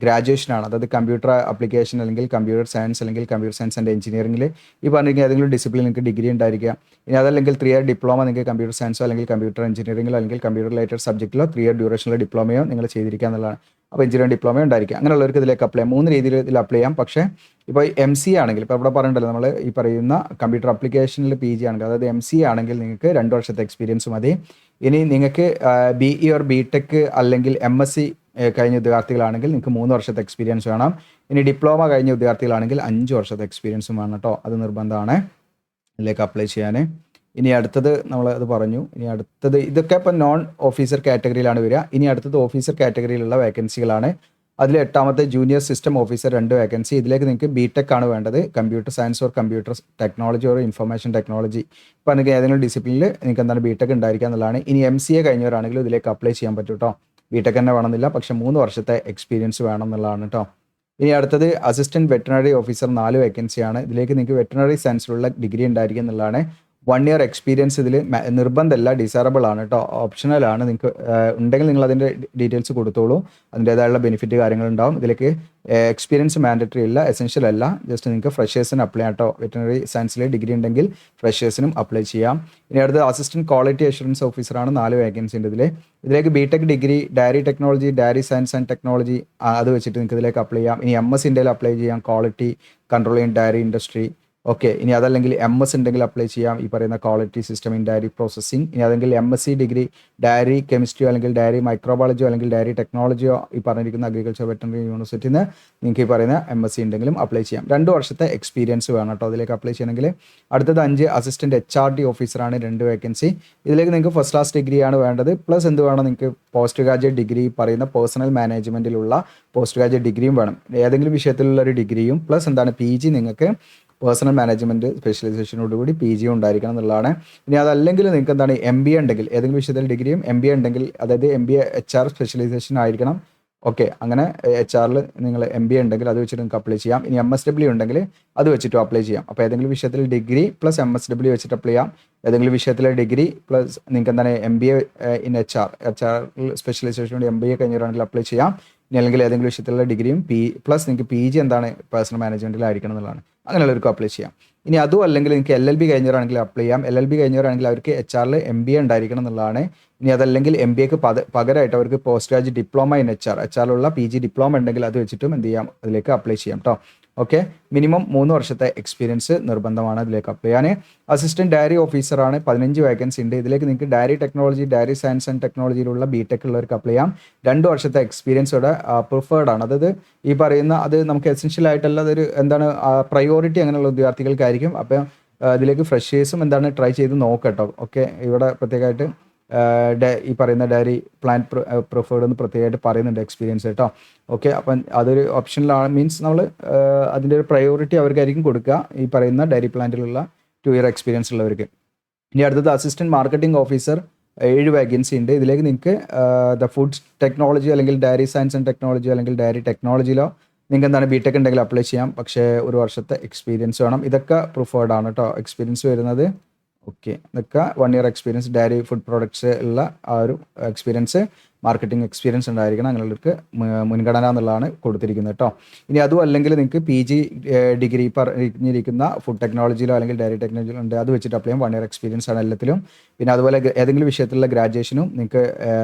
ഗ്രാജുവേഷനാണ്, അതായത് കമ്പ്യൂട്ടർ ആപ്ലിക്കേഷൻ അല്ലെങ്കിൽ കമ്പ്യൂട്ടർ സയൻസ് അല്ലെങ്കിൽ കമ്പ്യൂട്ടർ സയൻസ് ആൻഡ് എഞ്ചിനീയറിംഗിൽ ഈ പറഞ്ഞിരിക്കുന്ന ഏതെങ്കിലും ഡിസിപ്ലിൻ നിങ്ങൾക്ക് ഡിഗ്രി ഉണ്ടായിരിക്കുക. ഇനി അതല്ലെങ്കിൽ 3 ഇയർ ഡിപ്ലോമ നിങ്ങൾക്ക് കമ്പ്യൂട്ടർ സയൻസോ അല്ലെങ്കിൽ കമ്പ്യൂട്ടർ എഞ്ചിനീയറിംഗിലോ അല്ലെങ്കിൽ കമ്പ്യൂട്ടർ റിലേറ്റഡ് സബ്ജക്റ്റിലോ 3 ഇയർ ഡ്യൂറേഷനുള്ള ഡിപ്ലോമയോ നിങ്ങൾ ചെയ്തിരിക്കുക എന്നുള്ളതാണ്. അപ്പോൾ എഞ്ചിനീയറിംഗ് ഡിപ്ലോമ ഉണ്ടായിരിക്കുക. അങ്ങനെയുള്ളവർക്ക് ഇതിലേക്ക് അപ്ലൈ ചെയ്യാം. 3 രീതിയിൽ ഇതിൽ അപ്ലൈ ചെയ്യാം. പക്ഷേ ഇപ്പോൾ MCA ആണെങ്കിൽ, ഇപ്പോൾ ഇവിടെ പറയണ്ടല്ലോ നമ്മൾ ഈ പറയുന്ന കമ്പ്യൂട്ടർ ആപ്ലിക്കേഷനിൽ PG ആണെങ്കിൽ, അതായത് MCA ആണെങ്കിൽ നിങ്ങൾക്ക് 2 വർഷത്തെ എക്സ്പീരിയൻസ് മതി. ഇനി നിങ്ങൾക്ക് BE ഓർ BTech അല്ലെങ്കിൽ MSc കഴിഞ്ഞ ഉദ്യോഗാർത്ഥികളാണെങ്കിൽ നിങ്ങൾക്ക് 3 വർഷത്തെ എക്സ്പീരിയൻസ് വേണം. ഇനി ഡിപ്ലോമ കഴിഞ്ഞ ഉദ്യോഗാർത്ഥികളാണെങ്കിൽ 5 വർഷത്തെ എക്സ്പീരിയൻസും വേണം കേട്ടോ. അത് നിർബന്ധമാണ് ഇതിലേക്ക് അപ്ലൈ ചെയ്യാൻ. ഇനി അടുത്തത് നമ്മൾ അത് പറഞ്ഞു. ഇനി അടുത്തത് ഇതൊക്കെ ഇപ്പോൾ നോൺ ഓഫീസർ കാറ്റഗറിയിലാണ് വരിക. ഇനി അടുത്തത് ഓഫീസർ കാറ്റഗറിയിലുള്ള വേക്കൻസികളാണ്. അതിൽ 8ാമത്തെ ജൂനിയർ സിസ്റ്റം ഓഫീസർ 2 വേക്കൻസി. ഇതിലേക്ക് നിങ്ങൾക്ക് BTech ആണ് വേണ്ടത്, computer science or computer technology or information technology. ഇപ്പോൾ നിങ്ങൾക്ക് ഏതെങ്കിലും ഡിസിപ്ലിനിൽ നിങ്ങൾക്ക് എന്താണ് BTech ഉണ്ടായിരിക്കുക എന്നുള്ളതാണ്. ഇനി MCA കഴിഞ്ഞവരാണെങ്കിലും ഇതിലേക്ക് അപ്ലൈ ചെയ്യാൻ പറ്റും കേട്ടോ. BTech തന്നെ വേണമെന്നില്ല, പക്ഷേ 3 വർഷത്തെ എക്സ്പീരിയൻസ് വേണം എന്നുള്ളതാണ് കേട്ടോ. ഇനി അടുത്തത് അസിസ്റ്റൻറ്റ് വെറ്ററിനറി ഓഫീസർ 4 വേക്കൻസിയാണ്. ഇതിലേക്ക് നിങ്ങൾക്ക് വെറ്ററിനറി സയൻസിലുള്ള ഡിഗ്രി ഉണ്ടായിരിക്കുക എന്നുള്ളതാണ്. 1 ഇയർ എക്സ്പീരിയൻസ് ഇതിൽ നിർബന്ധമല്ല, ഡിസൈറബിൾ ആണ് കേട്ടോ, ഓപ്ഷണലാണ്. നിങ്ങൾക്ക് ഉണ്ടെങ്കിൽ നിങ്ങൾ അതിൻ്റെ ഡീറ്റെയിൽസ് കൊടുത്തോളൂ, അതിൻ്റേതായുള്ള ബെനിഫിറ്റ് കാര്യങ്ങളുണ്ടാവും. ഇതിലേക്ക് എക്സ്പീരിയൻസ് മാൻഡറ്ററി അല്ല, എസെൻഷ്യൽ അല്ല, ജസ്റ്റ് നിങ്ങൾക്ക് ഫ്രഷേഴ്സിന് അപ്ലൈ ചെയ്യാം കേട്ടോ. വെറ്ററിനറി സയൻസിൽ ഡിഗ്രി ഉണ്ടെങ്കിൽ ഫ്രഷേഴ്സിനും അപ്ലൈ ചെയ്യാം. ഇനി അടുത്ത അസിസ്റ്റൻറ്റ് ക്വാളിറ്റി അഷുറൻസ് ഓഫീസറാണ്. 4 വേക്കൻസി ഉണ്ട് ഇതിലേക്ക് BTech degree, diary technology, dairy science and technology അത് വെച്ചിട്ട് നിങ്ങൾക്ക് ഇതിലേക്ക് അപ്ലൈ ചെയ്യാം. ഇനി MS ഇന്ത്യയിൽ അപ്ലൈ ചെയ്യാം, quality control in dairy industry. Okay, ഇനി അതല്ലെങ്കിൽ MS ഉണ്ടെങ്കിൽ അപ്ലൈ ചെയ്യാം, ഈ പറയുന്ന quality system in dairy processing. ഇനി അതെങ്കിൽ MSc ഡിഗ്രി ഡയറി കെമിസ്ട്രിയോ അല്ലെങ്കിൽ ഡയറി മൈക്രോബയോളജിയോ അല്ലെങ്കിൽ ഡയറി ടെക്നോളജിയോ ഈ പറഞ്ഞിരിക്കുന്ന അഗ്രികൾച്ചർ വെറ്ററിനറി യൂണിവേഴ്സിറ്റിയിൽ നിന്ന് നിങ്ങൾക്ക് ഈ പറയുന്ന MSc ഉണ്ടെങ്കിലും അപ്ലൈ ചെയ്യാം. 2 വർഷത്തെ എക്സ്പീരിയൻസ് വേണം കേട്ടോ അതിലേക്ക് അപ്ലൈ ചെയ്യണമെങ്കിൽ. അടുത്തത് 5 അസിസ്റ്റൻറ്റ് HRD ഓഫീസറാണ്, 2 വേക്കൻസി. ഇതിലേക്ക് നിങ്ങൾക്ക് ഫസ്റ്റ് ക്ലാസ് ഡിഗ്രിയാണ് വേണ്ടത്, പ്ലസ് എന്ത് വേണം, നിങ്ങൾക്ക് പോസ്റ്റ് ഗ്രാജുവേറ്റ് ഡിഗ്രി പറയുന്ന പേഴ്സണൽ മാനേജ്മെൻറ്റിലുള്ള പോസ്റ്റ് ഗ്രാജുവേറ്റ് ഡിഗ്രിയും വേണം, ഏതെങ്കിലും വിഷയത്തിലുള്ള ഒരു ഡിഗ്രിയും, പ്ലസ് എന്താണ് PG നിങ്ങൾക്ക് പേഴ്സണൽ മാനേജ്മെൻറ്റ് സ്പെഷ്യലൈസേഷനോടുകൂടി PG ഉണ്ടായിരിക്കണം എന്നുള്ളതാണ്. ഇനി അതല്ലെങ്കിൽ നിങ്ങൾക്ക് എന്താണ് MBA ഉണ്ടെങ്കിൽ, ഏതെങ്കിലും വിഷയത്തിൽ ഡിഗ്രിയും MBA ഉണ്ടെങ്കിൽ, അതായത് MBA HR സ്പെഷ്യലൈസേഷൻ ആയിരിക്കണം. ഓക്കെ, അങ്ങനെ HR നിങ്ങൾ MBA ഉണ്ടെങ്കിൽ അത് വെച്ചിട്ട് നിങ്ങൾക്ക് അപ്ലൈ ചെയ്യാം. ഇനി MSW ഉണ്ടെങ്കിൽ അത് വെച്ചിട്ടും അപ്ലൈ ചെയ്യാം. അപ്പോൾ ഏതെങ്കിലും വിഷയത്തിൽ ഡിഗ്രി പ്ലസ് MSW വെച്ചിട്ട് അപ്ലൈ ചെയ്യാം. ഏതെങ്കിലും വിഷയത്തിലെ ഡിഗ്രി പ്ലസ് നിങ്ങൾക്ക് എന്താണ് MBA in HR specialisation MBA കഴിഞ്ഞവരാണെങ്കിൽ അപ്ലൈ ചെയ്യാം. ഇനി അല്ലെങ്കിൽ ഏതെങ്കിലും വിഷയത്തിലുള്ള ഡിഗ്രിയും പ്ലസ് നിങ്ങൾക്ക് PG എന്താണ് പേഴ്സണൽ മാനേജ്മെൻറ്റിലായിരിക്കണം എന്നുള്ളതാണ്. അങ്ങനെയുള്ളവർക്ക് അപ്ലൈ ചെയ്യാം. ഇനി അതും അല്ലെങ്കിൽ നിങ്ങൾക്ക് LLB കഴിഞ്ഞവരാണെങ്കിൽ അപ്ലൈ ചെയ്യാം. LLB കഴിഞ്ഞവരാണെങ്കിൽ അവർക്ക് HR MBA ഉണ്ടായിരിക്കണം എന്നുള്ളതാണ്. ഇനി അതല്ലെങ്കിൽ MBAക്ക് പകരമായിട്ട് അവർക്ക് post graduate diploma in HR PG diploma ഉണ്ടെങ്കിൽ അത് വെച്ചിട്ടും എന്ത് ചെയ്യാം, അതിലേക്ക് അപ്ലൈ ചെയ്യാം കേട്ടോ. ഓക്കെ, മിനിമം 3 വർഷത്തെ എക്സ്പീരിയൻസ് നിർബന്ധമാണ് ഇതിലേക്ക് അപ്ലൈ ചെയ്യാൻ. അസിസ്റ്റൻറ്റ് ഡയറി ഓഫീസറാണ്, 15 വേക്കൻസി ഉണ്ട്. ഇതിലേക്ക് നിങ്ങൾക്ക് dairy technology, dairy science and ടെക്നോളജിയിലുള്ള BTech ഉള്ളവർക്ക് അപ്ലൈ ചെയ്യാം. 2 വർഷത്തെ എക്സ്പീരിയൻസ് ഇവിടെ പ്രിഫേർഡ് ആണ്. അതായത് ഈ പറയുന്ന അത് നമുക്ക് എസെൻഷ്യൽ ആയിട്ടുള്ള അതൊരു എന്താണ് പ്രയോറിറ്റി അങ്ങനെയുള്ള ഉദ്യോഗാർത്ഥികൾക്കായിരിക്കും. അപ്പോൾ ഇതിലേക്ക് ഫ്രഷേഴ്സും എന്താണ് ട്രൈ ചെയ്ത് നോക്കട്ടോ. ഓക്കെ, ഇവിടെ പ്രത്യേകമായിട്ട് ഈ പറയുന്ന ഡയറി പ്ലാന്റ് പ്രിഫേർഡ് എന്ന് പ്രത്യേകമായിട്ട് പറയുന്നുണ്ട് എക്സ്പീരിയൻസ് കേട്ടോ. ഓക്കെ, അപ്പം അതൊരു ഓപ്ഷനിലാണ്, മീൻസ് നമ്മൾ അതിൻ്റെ ഒരു പ്രയോറിറ്റി അവർക്കായിരിക്കും കൊടുക്കുക, ഈ പറയുന്ന ഡയറി പ്ലാന്റിലുള്ള 2 ഇയർ എക്സ്പീരിയൻസ് ഉള്ളവർക്ക്. ഇനി അടുത്തത് അസിസ്റ്റൻറ്റ് മാർക്കറ്റിംഗ് ഓഫീസർ, 7 വേക്കൻസി ഉണ്ട്. ഇതിലേക്ക് നിങ്ങൾക്ക് ദ ഫുഡ് ടെക്നോളജി അല്ലെങ്കിൽ ഡയറി സയൻസ് ആൻഡ് ടെക്നോളജി അല്ലെങ്കിൽ ഡയറി ടെക്നോളജിയിലോ നിങ്ങൾക്ക് എന്താണ് BTech ഉണ്ടെങ്കിൽ അപ്ലൈ ചെയ്യാം. പക്ഷേ 1 വർഷത്തെ എക്സ്പീരിയൻസ് വേണം. ഇതൊക്കെ പ്രിഫേർഡ് ആണ് കേട്ടോ എക്സ്പീരിയൻസ് വരുന്നത്. ഓക്കെ, ഇതൊക്കെ 1 year experience diary food products ഉള്ള ആ ഒരു എക്സ്പീരിയൻസ്, മാർക്കറ്റിംഗ് എക്സ്പീരിയൻസ് ഉണ്ടായിരിക്കണം. അങ്ങനെയുള്ളവർക്ക് മുൻഗണന എന്നുള്ളതാണ് കൊടുത്തിരിക്കുന്നത് കേട്ടോ. ഇനി അതും അല്ലെങ്കിൽ നിങ്ങൾക്ക് PG ഡിഗ്രി പറഞ്ഞിരിക്കുന്ന ഫുഡ് ടെക്നോളജിയിലോ അല്ലെങ്കിൽ ഡയറി ടെക്നോളജിയിലോ ഉണ്ട്, അത് വെച്ചിട്ട് അപ്ലൈ ചെയ്യാം. 1 ഇയർ എക്സ്പീരിയൻസ് ആണ് എല്ലാത്തിലും. പിന്നെ അതുപോലെ ഏതെങ്കിലും വിഷയത്തിലുള്ള ഗ്രാജുവേഷനും നിങ്ങൾക്ക്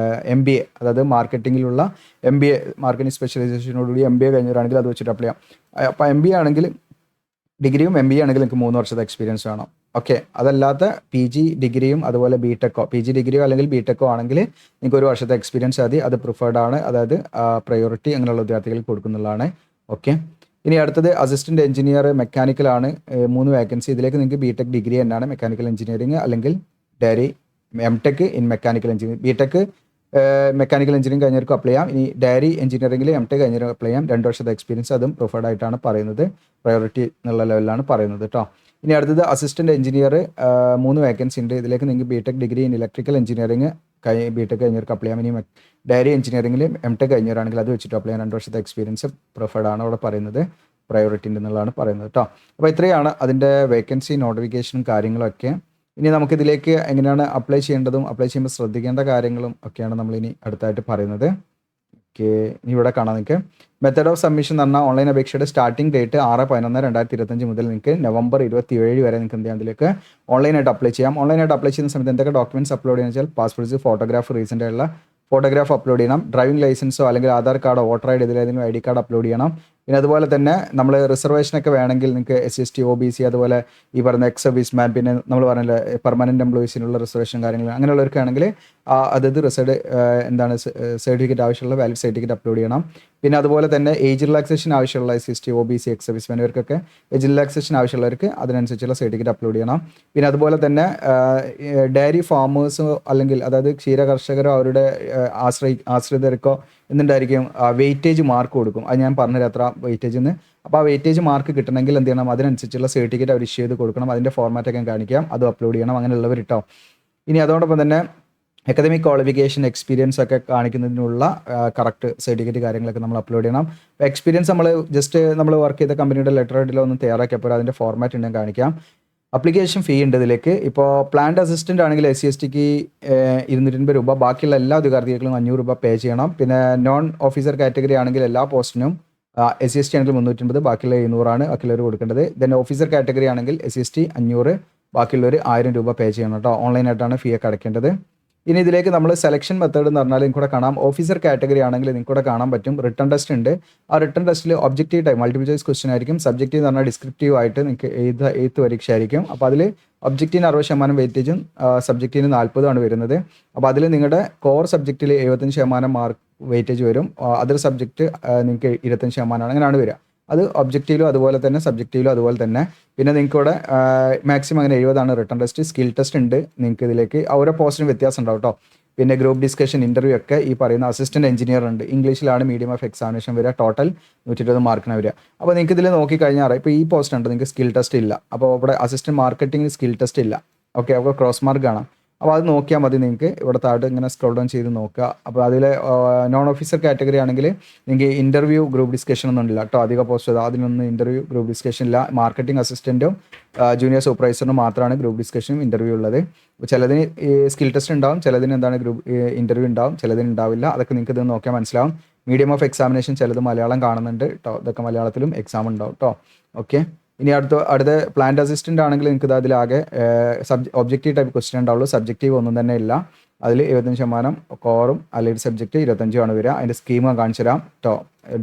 MBA, അതായത് മാർക്കറ്റിങ്ങിലുള്ള MBA മാർക്കറ്റിംഗ് സ്പെഷ്യലൈസേഷനോടുകൂടി MBA കഴിഞ്ഞവരാണെങ്കിൽ അത് വെച്ചിട്ട് അപ്ലൈ ചെയ്യാം. അപ്പോൾ MBA ആണെങ്കിൽ ഡിഗ്രിയും MBA ആണെങ്കിൽ നിങ്ങൾക്ക് 3 വർഷത്തെ എക്സ്പീരിയൻസ് വേണം. ഓക്കെ, അതല്ലാത്ത PG ഡിഗ്രിയും അതുപോലെ BTechോ PG ഡിഗ്രിയോ അല്ലെങ്കിൽ BTechോ ആണെങ്കിൽ നിങ്ങൾക്ക് 1 വർഷത്തെ എക്സ്പീരിയൻസ് മതി. അത് പ്രിഫേർഡ് ആണ്, അതായത് പ്രയോറിറ്റി അങ്ങനെയുള്ള വിദ്യാർത്ഥികൾക്ക് കൊടുക്കുന്നുള്ളതാണ്. ഓക്കെ, ഇനി അടുത്തത് അസിസ്റ്റൻറ്റ് എഞ്ചിനീയർ മെക്കാനിക്കലാണ്, 3 വേക്കൻസി. ഇതിലേക്ക് നിങ്ങൾക്ക് BTech ഡിഗ്രി തന്നെയാണ് മെക്കാനിക്കൽ എഞ്ചിനീയറിംഗ് അല്ലെങ്കിൽ dairy MTech in mechanical engineering. BTech mechanical engineering കഴിഞ്ഞവർക്ക് അപ്ലൈ ചെയ്യാം. ഇനി ഡയറി എഞ്ചിനീയറിംഗിൽ M.Tech കഴിഞ്ഞവർക്ക് അപ്ലൈ ചെയ്യാം. 2 വർഷത്തെ എക്സ്പീരിയൻസ് അതും പ്രിഫർഡ് ആയിട്ടാണ് പറയുന്നത്. പ്രയോറിറ്റി എന്നുള്ള ലെവലിലാണ് പറയുന്നത് കേട്ടോ. ഇനി അടുത്തത് അസിസ്റ്റൻറ്റ് എഞ്ചിനീയർ 3 വേക്കൻസി ഉണ്ട്. ഇതിലേക്ക് നിങ്ങൾക്ക് B.Tech degree in electrical engineering B.Tech കഴിഞ്ഞവർക്ക് അപ്ലൈ ചെയ്യാം. ഇനി ഡയറി എഞ്ചിനീയറിംഗിൽ M.Tech കഴിഞ്ഞവരാണെങ്കിൽ അത് വെച്ചിട്ട് അപ്ലൈ ചെയ്യാൻ 2 വർഷത്തെ എക്സ്പീരിയൻസ് പ്രിഫർഡ് ആണ് അവിടെ പറയുന്നത്. പ്രയോറിറ്റി ഉണ്ടെന്നുള്ളതാണ് പറയുന്നത് കേട്ടോ. അപ്പോൾ ഇത്രയാണ് അതിൻ്റെ വേക്കൻസി നോട്ടിഫിക്കേഷനും കാര്യങ്ങളൊക്കെ. ഇനി നമുക്കിതിലേക്ക് എങ്ങനെയാണ് അപ്ലൈ ചെയ്യേണ്ടതും അപ്ലൈ ചെയ്യുമ്പോൾ ശ്രദ്ധിക്കേണ്ട കാര്യങ്ങളും ഒക്കെയാണ് നമ്മളിനി അടുത്തായിട്ട് പറയുന്നത്. ഓക്കെ, ഇനി ഇവിടെ കാണാം നിങ്ങൾക്ക് മെത്തേഡ് ഓഫ് സബ്മിഷൻ എന്ന് പറഞ്ഞാൽ ഓൺലൈൻ അപേക്ഷയുടെ സ്റ്റാർട്ടിംഗ് ഡേറ്റ് 6/11/2025 മുതൽ നിങ്ങൾക്ക് November 27 വരെ നിങ്ങൾക്ക് എന്ത് ചെയ്യാം ഇതിലേക്ക് ഓൺലൈനായിട്ട് അപ്ലൈ ചെയ്യാം. ഓൺലൈനായിട്ട് അപ്ലൈ ചെയ്യുന്ന സമയത്ത് എന്തൊക്കെ ഡോക്യുമെൻറ്റ്സ് അപ്ലോഡ് ചെയ്യുന്ന വെച്ചാൽ പാസ്പോർട്ട് സൈസ് ഫോട്ടോഗ്രാഫ്, റീസെൻ്റ് ആയിട്ടുള്ള ഫോട്ടോഗ്രാഫ് അപ്ലോഡ് ചെയ്യണം. ഡ്രൈവിംഗ് ലൈസൻസോ അല്ലെങ്കിൽ ആധാർ കാർഡോ വോട്ടർ ഐ ഡി ഇതിലേതെങ്കിലും ID കാർഡ് അപ്ലോഡ് ചെയ്യണം. പിന്നെ അതുപോലെ തന്നെ നമ്മൾ റിസർവേഷനൊക്കെ വേണമെങ്കിൽ നിങ്ങൾക്ക് SC/ST OBC അതുപോലെ ഈ പറയുന്ന എക്സ് സർവീസ് മാൻ, പിന്നെ നമ്മൾ പറഞ്ഞില്ല പെർമനൻറ്റ് എംപ്ലോയീസിനുള്ള റിസർവേഷൻ കാര്യങ്ങൾ അങ്ങനെയുള്ളവർക്കാണെങ്കിൽ അതത് എന്താണ് സർട്ടിഫിക്കറ്റ് ആവശ്യമുള്ള വാലിഡ് സർട്ടിഫിക്കറ്റ് അപ്ലോഡ് ചെയ്യണം. പിന്നെ അതുപോലെ തന്നെ ഏജ് റിലാക്സേഷൻ ആവശ്യമുള്ള SC/ST OBC ex service man ഇവർക്കൊക്കെ ഏജ് റിലാക്സേഷൻ ആവശ്യമുള്ളവർക്ക് അതിനനുസരിച്ചുള്ള സർട്ടിഫിക്കറ്റ് അപ്ലോഡ് ചെയ്യണം. പിന്നെ അതുപോലെ തന്നെ ഡയറി ഫാമേഴ്സോ അല്ലെങ്കിൽ അതായത് ക്ഷീര കർഷകരോ അവരുടെ ആശ്രിതർക്കോ എന്നുണ്ടായിരിക്കും വെയിറ്റേജ് മാർക്ക് കൊടുക്കും. അത് ഞാൻ പറഞ്ഞുതരാം എത്ര വെയിറ്റേജ് എന്ന്. അപ്പോൾ ആ വെയിറ്റേജ് മാർക്ക് കിട്ടണമെങ്കിൽ എന്ത് ചെയ്യണം, അതിനനുസരിച്ചുള്ള സർട്ടിഫിക്കറ്റ് അവർ ഇഷ്യൂ ചെയ്ത് കൊടുക്കണം. അതിൻ്റെ ഫോർമാറ്റൊക്കെ കാണിക്കാം, അത് അപ്ലോഡ് ചെയ്യണം. അങ്ങനെയുള്ളവർ കേട്ടോ. ഇനി അതോടൊപ്പം തന്നെ അക്കാദമിക് ക്വാളിഫിക്കേഷൻ എക്സ്പീരിയൻസ് ഒക്കെ കാണിക്കുന്നതിനുള്ള കറക്റ്റ് സർട്ടിഫിക്കറ്റ് കാര്യങ്ങളൊക്കെ നമ്മൾ അപ്ലോഡ് ചെയ്യണം. അപ്പോൾ എക്സ്പീരിയൻസ് നമ്മൾ വർക്ക് ചെയ്ത കമ്പനിയുടെ ലെറ്റർ ഹെഡിലോ ഒന്നും തയ്യാറാക്കിയപ്പോൾ അതിൻ്റെ ഫോർമാറ്റ് ഉണ്ടെങ്കിൽ കാണിക്കാം. അപ്ലിക്കേഷൻ ഫീ ഉണ്ട് ഇതിലേക്ക്. ഇപ്പോൾ പ്ലാന്റ് അസിസ്റ്റൻ്റ് ആണെങ്കിൽ SC/STക്ക് 250 രൂപ, ബാക്കിയുള്ള എല്ലാ ഉദ്യോഗാർത്ഥികൾക്കും 500 രൂപ പേ ചെയ്യണം. പിന്നെ നോൺ ഓഫീസർ കാറ്റഗറി ആണെങ്കിൽ എല്ലാ പോസ്റ്റിനും SC/ST ആണെങ്കിൽ 350, ബാക്കിയുള്ള 700 ബാക്കിയുള്ളവർ കൊടുക്കേണ്ടത്. ദെൻ ഓഫീസർ കാറ്റഗറി ആണെങ്കിൽ SC/ST 500, ബാക്കിയുള്ളവർ 1000 രൂപ പേ ചെയ്യണം കേട്ടോ. ഓൺലൈനായിട്ടാണ് ഫീ ഒക്കെ അടയ്ക്കേണ്ടത്. ഇനി ഇതിലേക്ക് നമ്മൾ സെലക്ഷൻ മെത്തേഡ് എന്ന് പറഞ്ഞാൽ നിങ്ങൾക്ക് കൂടെ കാണാം. ഓഫീസർ കാറ്റഗറി ആണെങ്കിൽ നിങ്ങൾക്ക് കൂടെ കാണാൻ പറ്റും റിട്ടൺ ടെസ്റ്റ് ഉണ്ട്. ആ റിട്ടൺ ടെസ്റ്റിൽ objective type multiple choice question ആയിരിക്കും. സബ്ജക്റ്റീവ് എന്ന് പറഞ്ഞാൽ ഡിസ്ക്രിപ്റ്റീവ് ആയിട്ട് നിങ്ങൾക്ക് എഴുത്ത് പരീക്ഷ ആയിരിക്കും. അപ്പോൾ അതിൽ ഒബ്ജക്റ്റീവിന് 60% വെയിറ്റേജും സബ്ജക്റ്റീവിന് 40 വരുന്നത്. അപ്പോൾ അതിൽ നിങ്ങളുടെ കോർ സബ്ജക്റ്റിൽ 75% മാർക്ക് വെയിറ്റേജ് വരും. അതർ സബ്ജക്റ്റ് നിങ്ങൾക്ക് 25% അങ്ങനെയാണ് വരിക. അത് ഒബ്ജക്റ്റീവിലും അതുപോലെ തന്നെ സബ്ജക്റ്റീവിലും അതുപോലെ തന്നെ. പിന്നെ നിങ്ങൾക്ക് ഇവിടെ മാക്സിമം അങ്ങനെ 70 റിട്ടൺ ടെസ്റ്റ്. സ്കിൽ ടെസ്റ്റ് ഉണ്ട് നിങ്ങൾക്ക് ഇതിലേക്ക്. ഓരോ പോസ്റ്റിനും വ്യത്യാസം ഉണ്ടാവും കേട്ടോ. പിന്നെ ഗ്രൂപ്പ് ഡിസ്കഷൻ ഇൻ്റർവ്യൂ ഒക്കെ ഈ പറയുന്ന അസിസ്റ്റൻറ്റ് എഞ്ചിനീയർ ഉണ്ട്. ഇംഗ്ലീഷിലാണ് മീഡിയം ഓഫ് എക്സാമിനേഷൻ വരിക. ടോട്ടൽ 120 മാർക്കിന് വരിക. അപ്പോൾ നിങ്ങൾക്ക് ഇതിൽ നോക്കിക്കഴിഞ്ഞാൽ ഇപ്പോൾ ഈ പോസ്റ്റ് ഉണ്ട്, നിങ്ങൾക്ക് സ്കിൽ ടെസ്റ്റ് ഇല്ല. അപ്പോൾ ഇവിടെ അസിസ്റ്റൻറ്റ് മാർക്കറ്റിംഗിന് സ്കിൽ ടെസ്റ്റ് ഇല്ല. ഓക്കെ, അപ്പോൾ ക്രോസ് മാർക്ക് കാണാം. അപ്പോൾ അത് നോക്കിയാൽ മതി. നിങ്ങൾക്ക് ഇവിടെ താഴോട്ട് ഇങ്ങനെ സ്ക്രോൾ ഡൗൺ ചെയ്ത് നോക്കുക. അപ്പോൾ അതിൽ നോൺ ഓഫീസർ കാറ്റഗറി ആണെങ്കിൽ നിങ്ങൾക്ക് ഇൻ്റർവ്യൂ ഗ്രൂപ്പ് ഡിസ്കഷൻ ഒന്നും ഇല്ല കേട്ടോ. അധിക പോസ്റ്റ് അതിനൊന്നും ഇൻ്റർവ്യൂ ഗ്രൂപ്പ് ഡിസ്കഷൻ ഇല്ല. മാർക്കറ്റിംഗ് അസിസ്റ്റൻറ്റും ജൂനിയർ സൂപ്പർവൈസറിനും മാത്രമാണ് ഗ്രൂപ്പ് ഡിസ്കഷനും ഇൻ്റർവ്യൂ ഉള്ളത്. ചിലതിന് സ്കിൽ ടെസ്റ്റ് ഉണ്ടാവും, ചിലതിന് ഗ്രൂപ്പ് ഇൻ്റർവ്യൂ ഉണ്ടാവും, ചിലതിന് ഉണ്ടാവില്ല. അതൊക്കെ നിങ്ങൾക്ക് ഇത് നോക്കിയാൽ മനസ്സിലാവും. മീഡിയം ഓഫ് എക്സാമിനേഷൻ ചിലത് മലയാളം കാണുന്നുണ്ട് കേട്ടോ. ഇതൊക്കെ മലയാളത്തിലും എക്സാം ഉണ്ടാവും കേട്ടോ. ഓക്കെ, ഇനി അടുത്ത പ്ലാന്റ് അസിസ്റ്റൻ്റ് ആണെങ്കിൽ നിങ്ങൾക്ക് അതിലാകെ ഒബ്ജക്റ്റീവ് ടൈപ്പ് ക്വസ്റ്റ്യൻ ഉണ്ടാവുള്ളൂ. സബ്ജക്റ്റീവ് ഒന്നും തന്നെ ഇല്ല. അതിൽ 75% കോറും അല്ലെങ്കിൽ സബ്ജക്റ്റ് 25 വരിക. അതിൻ്റെ സ്കീം കാണിച്ചു തരാം കേട്ടോ.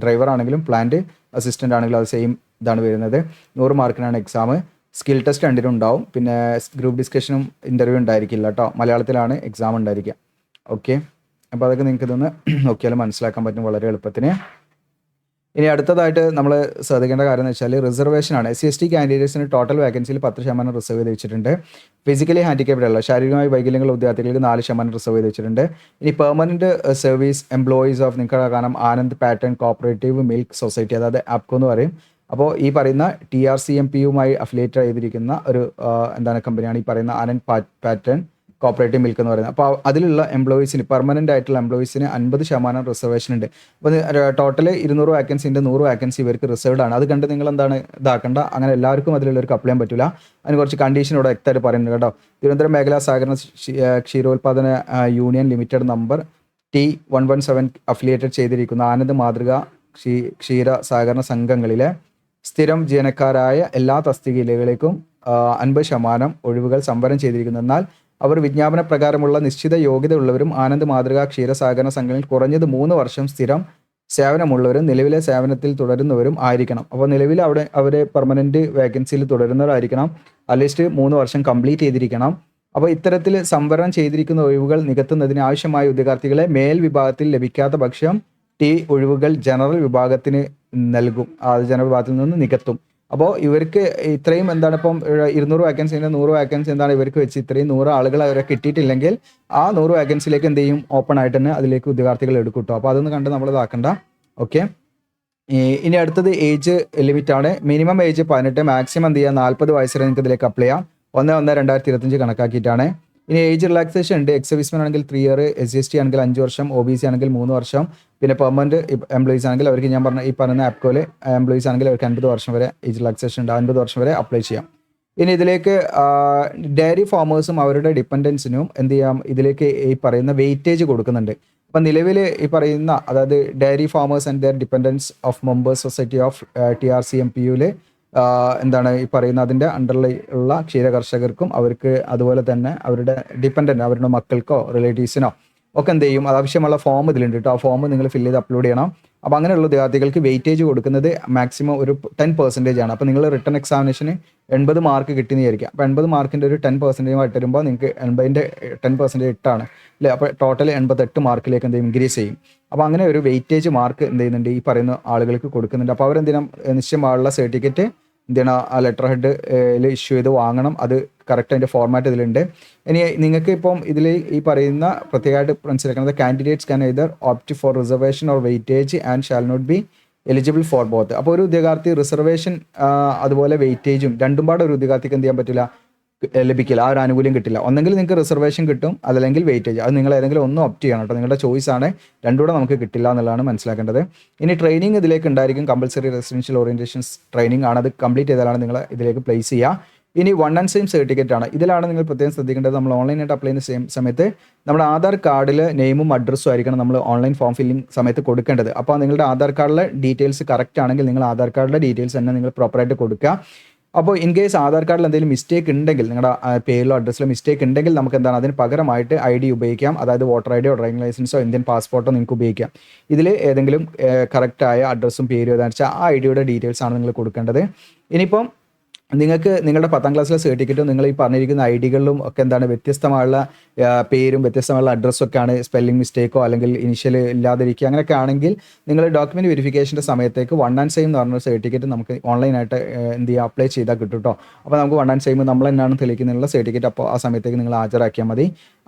ഡ്രൈവർ ആണെങ്കിലും പ്ലാന്റ് അസിസ്റ്റൻ്റ് ആണെങ്കിലും അത് സെയിം ഇതാണ് വരുന്നത്. 100 മാർക്കിനാണ് എക്സാം. സ്കിൽ ടെസ്റ്റ് 2 ഉണ്ടാവും. പിന്നെ ഗ്രൂപ്പ് ഡിസ്കഷനും ഇൻ്റർവ്യൂ ഉണ്ടായിരിക്കില്ല കേട്ടോ. മലയാളത്തിലാണ് എക്സാം ഉണ്ടായിരിക്കുക. ഓക്കെ, അപ്പോൾ അതൊക്കെ നിങ്ങൾക്ക് ഇതൊന്ന് നോക്കിയാലും മനസ്സിലാക്കാൻ പറ്റും വളരെ എളുപ്പത്തിന്. ഇനി അടുത്തതായിട്ട് നമ്മൾ ശ്രദ്ധിക്കേണ്ട കാര്യം എന്ന് വെച്ചാൽ റിസർവേഷനാണ്. SC/ST കാൻഡിഡേറ്റ്സിന് ടോട്ടൽ വേക്കൻസിയിൽ 10% റിസർവ് ചെയ്ത് വെച്ചിട്ടുണ്ട്. ഫിസിക്കലി ഹാൻഡിക്കാപ്ഡ് ഉള്ള ശാരീരികമായി വൈകല്യങ്ങളുള്ള വിദ്യാർത്ഥികൾക്ക് 4% റിസർവ് ചെയ്ത് വെച്ചിട്ടുണ്ട്. ഇനി പെർമനൻറ്റ് സർവീസ് എംപ്ലോയീസ് ഓഫ് നിങ്ങൾക്ക് കാണാം Anand pattern cooperative milk society, അതായത് ആപ്കോ എന്ന് പറയും. അപ്പോൾ ഈ പറയുന്ന TRCMPയുമായി അഫിലിയേറ്റ് ചെയ്തിരിക്കുന്ന ഒരു കമ്പനിയാണ് ഈ പറയുന്ന ആനന്ദ് പാറ്റേൺ കോപ്പറേറ്റീവ് മിൽക്ക് എന്ന് പറയുന്നത്. അപ്പോൾ അതിലുള്ള എംപ്ലോയീസിന് പെർമനൻ്റ് ആയിട്ടുള്ള എംപ്ലോയീസിന് 50% റിസർവേഷൻ ഉണ്ട്. അപ്പോൾ ടോട്ടൽ 200 വേക്കൻസി ഉണ്ട്. 100 വേക്കൻസി ഇവർക്ക് റിസർവ്ഡ് ആണ്. അത് കണ്ട് നിങ്ങൾ ഇതാക്കേണ്ട. അങ്ങനെ എല്ലാവർക്കും അതിലുള്ളവർക്ക് അപ്ലൈ ചെയ്യാൻ പറ്റില്ല. അതിന് കുറച്ച് കണ്ടീഷൻ ഇവിടെ വ്യക്തമായിട്ട് പറയുന്നുണ്ട് കേട്ടോ. തിരുവനന്തപുരം മേഖലാ സഹകരണ ക്ഷീരോത്പാദന union limited number T117 affiliated ചെയ്തിരിക്കുന്ന ആനന്ദ് മാതൃക ക്ഷീര സഹകരണ സംഘങ്ങളിലെ സ്ഥിരം ജീവനക്കാരായ എല്ലാ തസ്തികയിലേക്കും 50% ഒഴിവുകൾ സംവരണം ചെയ്തിരിക്കുന്നു. എന്നാൽ അവർ വിജ്ഞാപന പ്രകാരമുള്ള നിശ്ചിത യോഗ്യത ഉള്ളവരും ആനന്ദ് മാതൃക ക്ഷീര സഹകരണ സംഘങ്ങളിൽ കുറഞ്ഞത് 3 വർഷം സ്ഥിരം സേവനമുള്ളവരും നിലവിലെ സേവനത്തിൽ തുടരുന്നവരും ആയിരിക്കണം. അപ്പോൾ നിലവിൽ അവരെ പെർമനൻറ്റ് വേക്കൻസിയിൽ തുടരുന്നവരായിരിക്കണം. അറ്റ്ലീസ്റ്റ് 3 വർഷം കംപ്ലീറ്റ് ചെയ്തിരിക്കണം. അപ്പോൾ ഇത്തരത്തിൽ സംവരണം ചെയ്തിരിക്കുന്ന ഒഴിവുകൾ നികത്തുന്നതിന് ആവശ്യമായ ഉദ്യോഗാർത്ഥികളെ മേൽ വിഭാഗത്തിൽ ലഭിക്കാത്ത പക്ഷം ഒഴിവുകൾ ജനറൽ വിഭാഗത്തിന് നൽകും. ജനറൽ വിഭാഗത്തിൽ നിന്ന് നികത്തും. അപ്പോൾ ഇവർക്ക് ഇത്രയും എന്താണ് ഇപ്പം 200 വാക്കൻസിൻ്റെ 100 വാക്കൻസി എന്താണ് ഇവർക്ക് വെച്ച് ഇത്രയും 100 ആളുകൾ അവരെ കിട്ടിയിട്ടില്ലെങ്കിൽ ആ 100 വാക്കൻസിയിലേക്ക് എന്ത് ചെയ്യും, ഓപ്പൺ ആയിട്ട് തന്നെ അതിലേക്ക് ഉദ്യോഗാർത്ഥികൾ എടുക്കും കേട്ടോ. അപ്പോൾ അതൊന്നും കണ്ട് നമ്മൾ ഇതാക്കണ്ട. ഓക്കെ, ഇനി അടുത്തത് ഏജ് ലിമിറ്റ് ആണ്. മിനിമം ഏജ് 18, മാക്സിമം എന്ത് ചെയ്യാം 40 വയസ്സ് വരെ നിങ്ങൾക്ക് ഇതിലേക്ക് അപ്ലൈ ചെയ്യാം. 1/1/2025 കണക്കാക്കിയിട്ടാണ്. ഇനി ഏജ് റിലാക്സേഷൻ ഉണ്ട്. എക്സ് സർവീസ്മാൻ ആണെങ്കിൽ 3 ഇയർ, SGST ആണെങ്കിൽ 5 വർഷം, OBC ആണെങ്കിൽ 3 വർഷം, പിന്നെ പെർമനന്റ് എംപ്ലോയീസ് ആണെങ്കിൽ അവർക്ക് ഞാൻ പറഞ്ഞ ഈ പറയുന്ന ആപ്കോയിൽ എംപ്ലോയീസ് ആണെങ്കിൽ അവർക്ക് 50 വർഷം വരെ ഏജ് റിലാക്സേഷൻ ഉണ്ട്. 50 വർഷം വരെ അപ്ലൈ ചെയ്യാം. ഇനി ഇതിലേക്ക് ഡയറി ഫാമേഴ്സും അവരുടെ ഡിപ്പെൻഡൻസിനും എന്ത് ചെയ്യാം, ഇതിലേക്ക് ഈ പറയുന്ന വെയിറ്റേജ് കൊടുക്കുന്നുണ്ട്. അപ്പം നിലവിൽ ഈ പറയുന്ന അതായത് dairy farmers and their dependents of members society of TRCMPUവിൽ എന്താണ് ഈ പറയുന്ന അതിൻ്റെ അണ്ടറിൽ ഉള്ള ക്ഷീര കർഷകർക്കും അവർക്ക് അതുപോലെ തന്നെ അവരുടെ ഡിപ്പെൻഡൻ്റ് അവരുടെ മക്കൾക്കോ റിലേറ്റീവ്സിനോ ഒക്കെ എന്ത് ചെയ്യും, ആവശ്യമുള്ള ഫോം ഇതിലുണ്ട് കേട്ടോ. ആ ഫോം നിങ്ങൾ ഫില്ല് ചെയ്ത് അപ്ലോഡ് ചെയ്യണം. അപ്പോൾ അങ്ങനെയുള്ള വിദ്യാർത്ഥികൾക്ക് വെയിറ്റേജ് കൊടുക്കുന്നത് മാക്സിമം ഒരു 10% ആണ്. അപ്പോൾ നിങ്ങൾ റിട്ടൺ എക്സാമിനേഷന് 80 മാർക്ക് കിട്ടിയെന്ന് വിചാരിക്കുക. അപ്പോൾ 80 മാർക്കിൻ്റെ ഒരു 10% ആയിട്ട് വരുമ്പോൾ നിങ്ങൾക്ക് 80ൻ്റെ 10% 8 അല്ലേ. അപ്പോൾ ടോട്ടൽ 88 മാർക്കിലേക്ക് എന്ത് ചെയ്യും, ഇൻക്രീസ് ചെയ്യും. അപ്പോൾ അങ്ങനെ ഒരു വെയിറ്റേജ് മാർക്ക് എന്ത് ചെയ്യുന്നുണ്ട്, ഈ പറയുന്ന ആളുകൾക്ക് കൊടുക്കുന്നുണ്ട്. അപ്പോൾ അവരെന്തിനും നിശ്ചയമായുള്ള സർട്ടിഫിക്കറ്റ് എന്ത് ചെയ്യണം, ആ ലെറ്റർ ഹെഡ് ഇഷ്യൂ ചെയ്ത് വാങ്ങണം. അത് കറക്റ്റ് അതിൻ്റെ ഫോർമാറ്റ് ഇതിലുണ്ട്. ഇനി നിങ്ങൾക്ക് ഇപ്പം ഇതിൽ ഈ പറയുന്ന പ്രത്യേകമായിട്ട് മനസ്സിലാക്കുന്നത് candidates can either opt for reservation or weightage and shall not be eligible for both. അപ്പോൾ ഒരു ഉദ്യോഗാർത്ഥി റിസർവേഷൻ അതുപോലെ വെയിറ്റേജും രണ്ടും പാടെ ഒരു ഉദ്യോഗാർത്ഥിക്ക് എന്ത് ചെയ്യാൻ പറ്റില്ല, ലഭിക്കില്ല. ആ ഒരു ആനുകൂല്യം കിട്ടില്ല. ഒന്നെങ്കിൽ നിങ്ങൾക്ക് റിസർവേഷൻ കിട്ടും, അതല്ലെങ്കിൽ വെയിറ്റേജ്. അത് നിങ്ങൾ ഏതെങ്കിലും ഒന്നും ഓപ്റ്റ് ചെയ്യണം കേട്ടോ. നിങ്ങളുടെ ചോയ്സ് ആണ്. രണ്ടുകൂടെ നമുക്ക് കിട്ടില്ല എന്നുള്ളതാണ് മനസ്സിലാക്കേണ്ടത്. ഇനി ട്രെയിനിങ് ഇതിലേക്ക് ഉണ്ടായിരിക്കും. കമ്പൽസറി റെസിഡൻഷ്യൽ ഓറിയൻറ്റേഷൻസ് ട്രെയിനിങ് ആണ്. അത് കംപ്ലീറ്റ് ചെയ്താലാണ് നിങ്ങൾ ഇതിലേക്ക് പ്ലേസ് ചെയ്യുക. ഇനി 1 and same സർട്ടിഫിക്കറ്റ് ആണ്. ഇതിലാണ് നിങ്ങൾ പ്രത്യേകം ശ്രദ്ധിക്കേണ്ടത്. നമ്മൾ ഓൺലൈനായിട്ട് അപ്ലൈ ചെയ്യുന്ന സമയത്ത് നമ്മുടെ ആധാർ കാർഡിൽ നെയിമും അഡ്രസ്സും ആയിരിക്കണം നമ്മൾ ഓൺലൈൻ ഫോം ഫില്ലിംഗ് സമയത്ത് കൊടുക്കേണ്ടത്. അപ്പോൾ നിങ്ങളുടെ ആധാർ കാർഡിലെ ഡീറ്റെയിൽസ് കറക്റ്റ് ആണെങ്കിൽ നിങ്ങൾ ആധാർ കാർഡിലെ ഡീറ്റെയിൽസ് തന്നെ നിങ്ങൾ പ്രോപ്പറായിട്ട് കൊടുക്കുക. അപ്പോൾ ഇൻ കേസ് ആധാർ കാർഡിൽ എന്തെങ്കിലും മിസ്റ്റേക്ക് ഉണ്ടെങ്കിൽ, നിങ്ങളുടെ പേരിലോ അഡ്രസ്സിലോ മിസ്റ്റേക്ക് ഉണ്ടെങ്കിൽ നമുക്ക് എന്താണ് അതിന് പകരമായിട്ട് ID ഉപയോഗിക്കാം. അതായത് വോട്ടർ ID ഡ്രൈവിംഗ് ലൈസൻസോ ഇന്ത്യൻ പാസ്പോർട്ടോ നിങ്ങൾക്ക് ഉപയോഗിക്കാം. ഇതിൽ ഏതെങ്കിലും കറക്റ്റായ അഡ്രസ്സും പേരും ഏതാണെന്ന് വെച്ചാൽ ആ IDയുടെ ഡീറ്റെയിൽസ് ആണ് നിങ്ങൾ കൊടുക്കേണ്ടത്. ഇനിയിപ്പം നിങ്ങൾക്ക് നിങ്ങളുടെ 10ാം ക്ലാസ്സിലെ സർട്ടിഫിക്കറ്റും നിങ്ങൾ ഈ പറഞ്ഞിരിക്കുന്ന IDകളിലും ഒക്കെ എന്താണ് വ്യത്യസ്തമായുള്ള പേരും വ്യത്യസ്തമായുള്ള അഡ്രസ്സൊക്കെയാണ്, സ്പെല്ലിംഗ് മിസ്റ്റേക്കോ അല്ലെങ്കിൽ ഇനിഷ്യൽ ഇല്ലാതിരിക്കുക അങ്ങനെയൊക്കെ ആണെങ്കിൽ നിങ്ങൾ ഡോക്യുമെൻറ്റ് വെരിഫിക്കേഷൻ്റെ സമയത്തേക്ക് 1 and same എന്ന് പറഞ്ഞ സർട്ടിഫിക്കറ്റ് നമുക്ക് ഓൺലൈനായിട്ട് എന്ത് ചെയ്യുക, അപ്ലൈ ചെയ്താൽ കിട്ടും കേട്ടോ. അപ്പോൾ നമുക്ക് 1 and same നമ്മൾ തന്നെയാണ് തെളിയിക്കുന്നതിനുള്ള സർട്ടിഫിക്കറ്റ് അപ്പോൾ ആ സമയത്തേക്ക് നിങ്ങൾ ഹാജരാക്കിയാൽ മതി.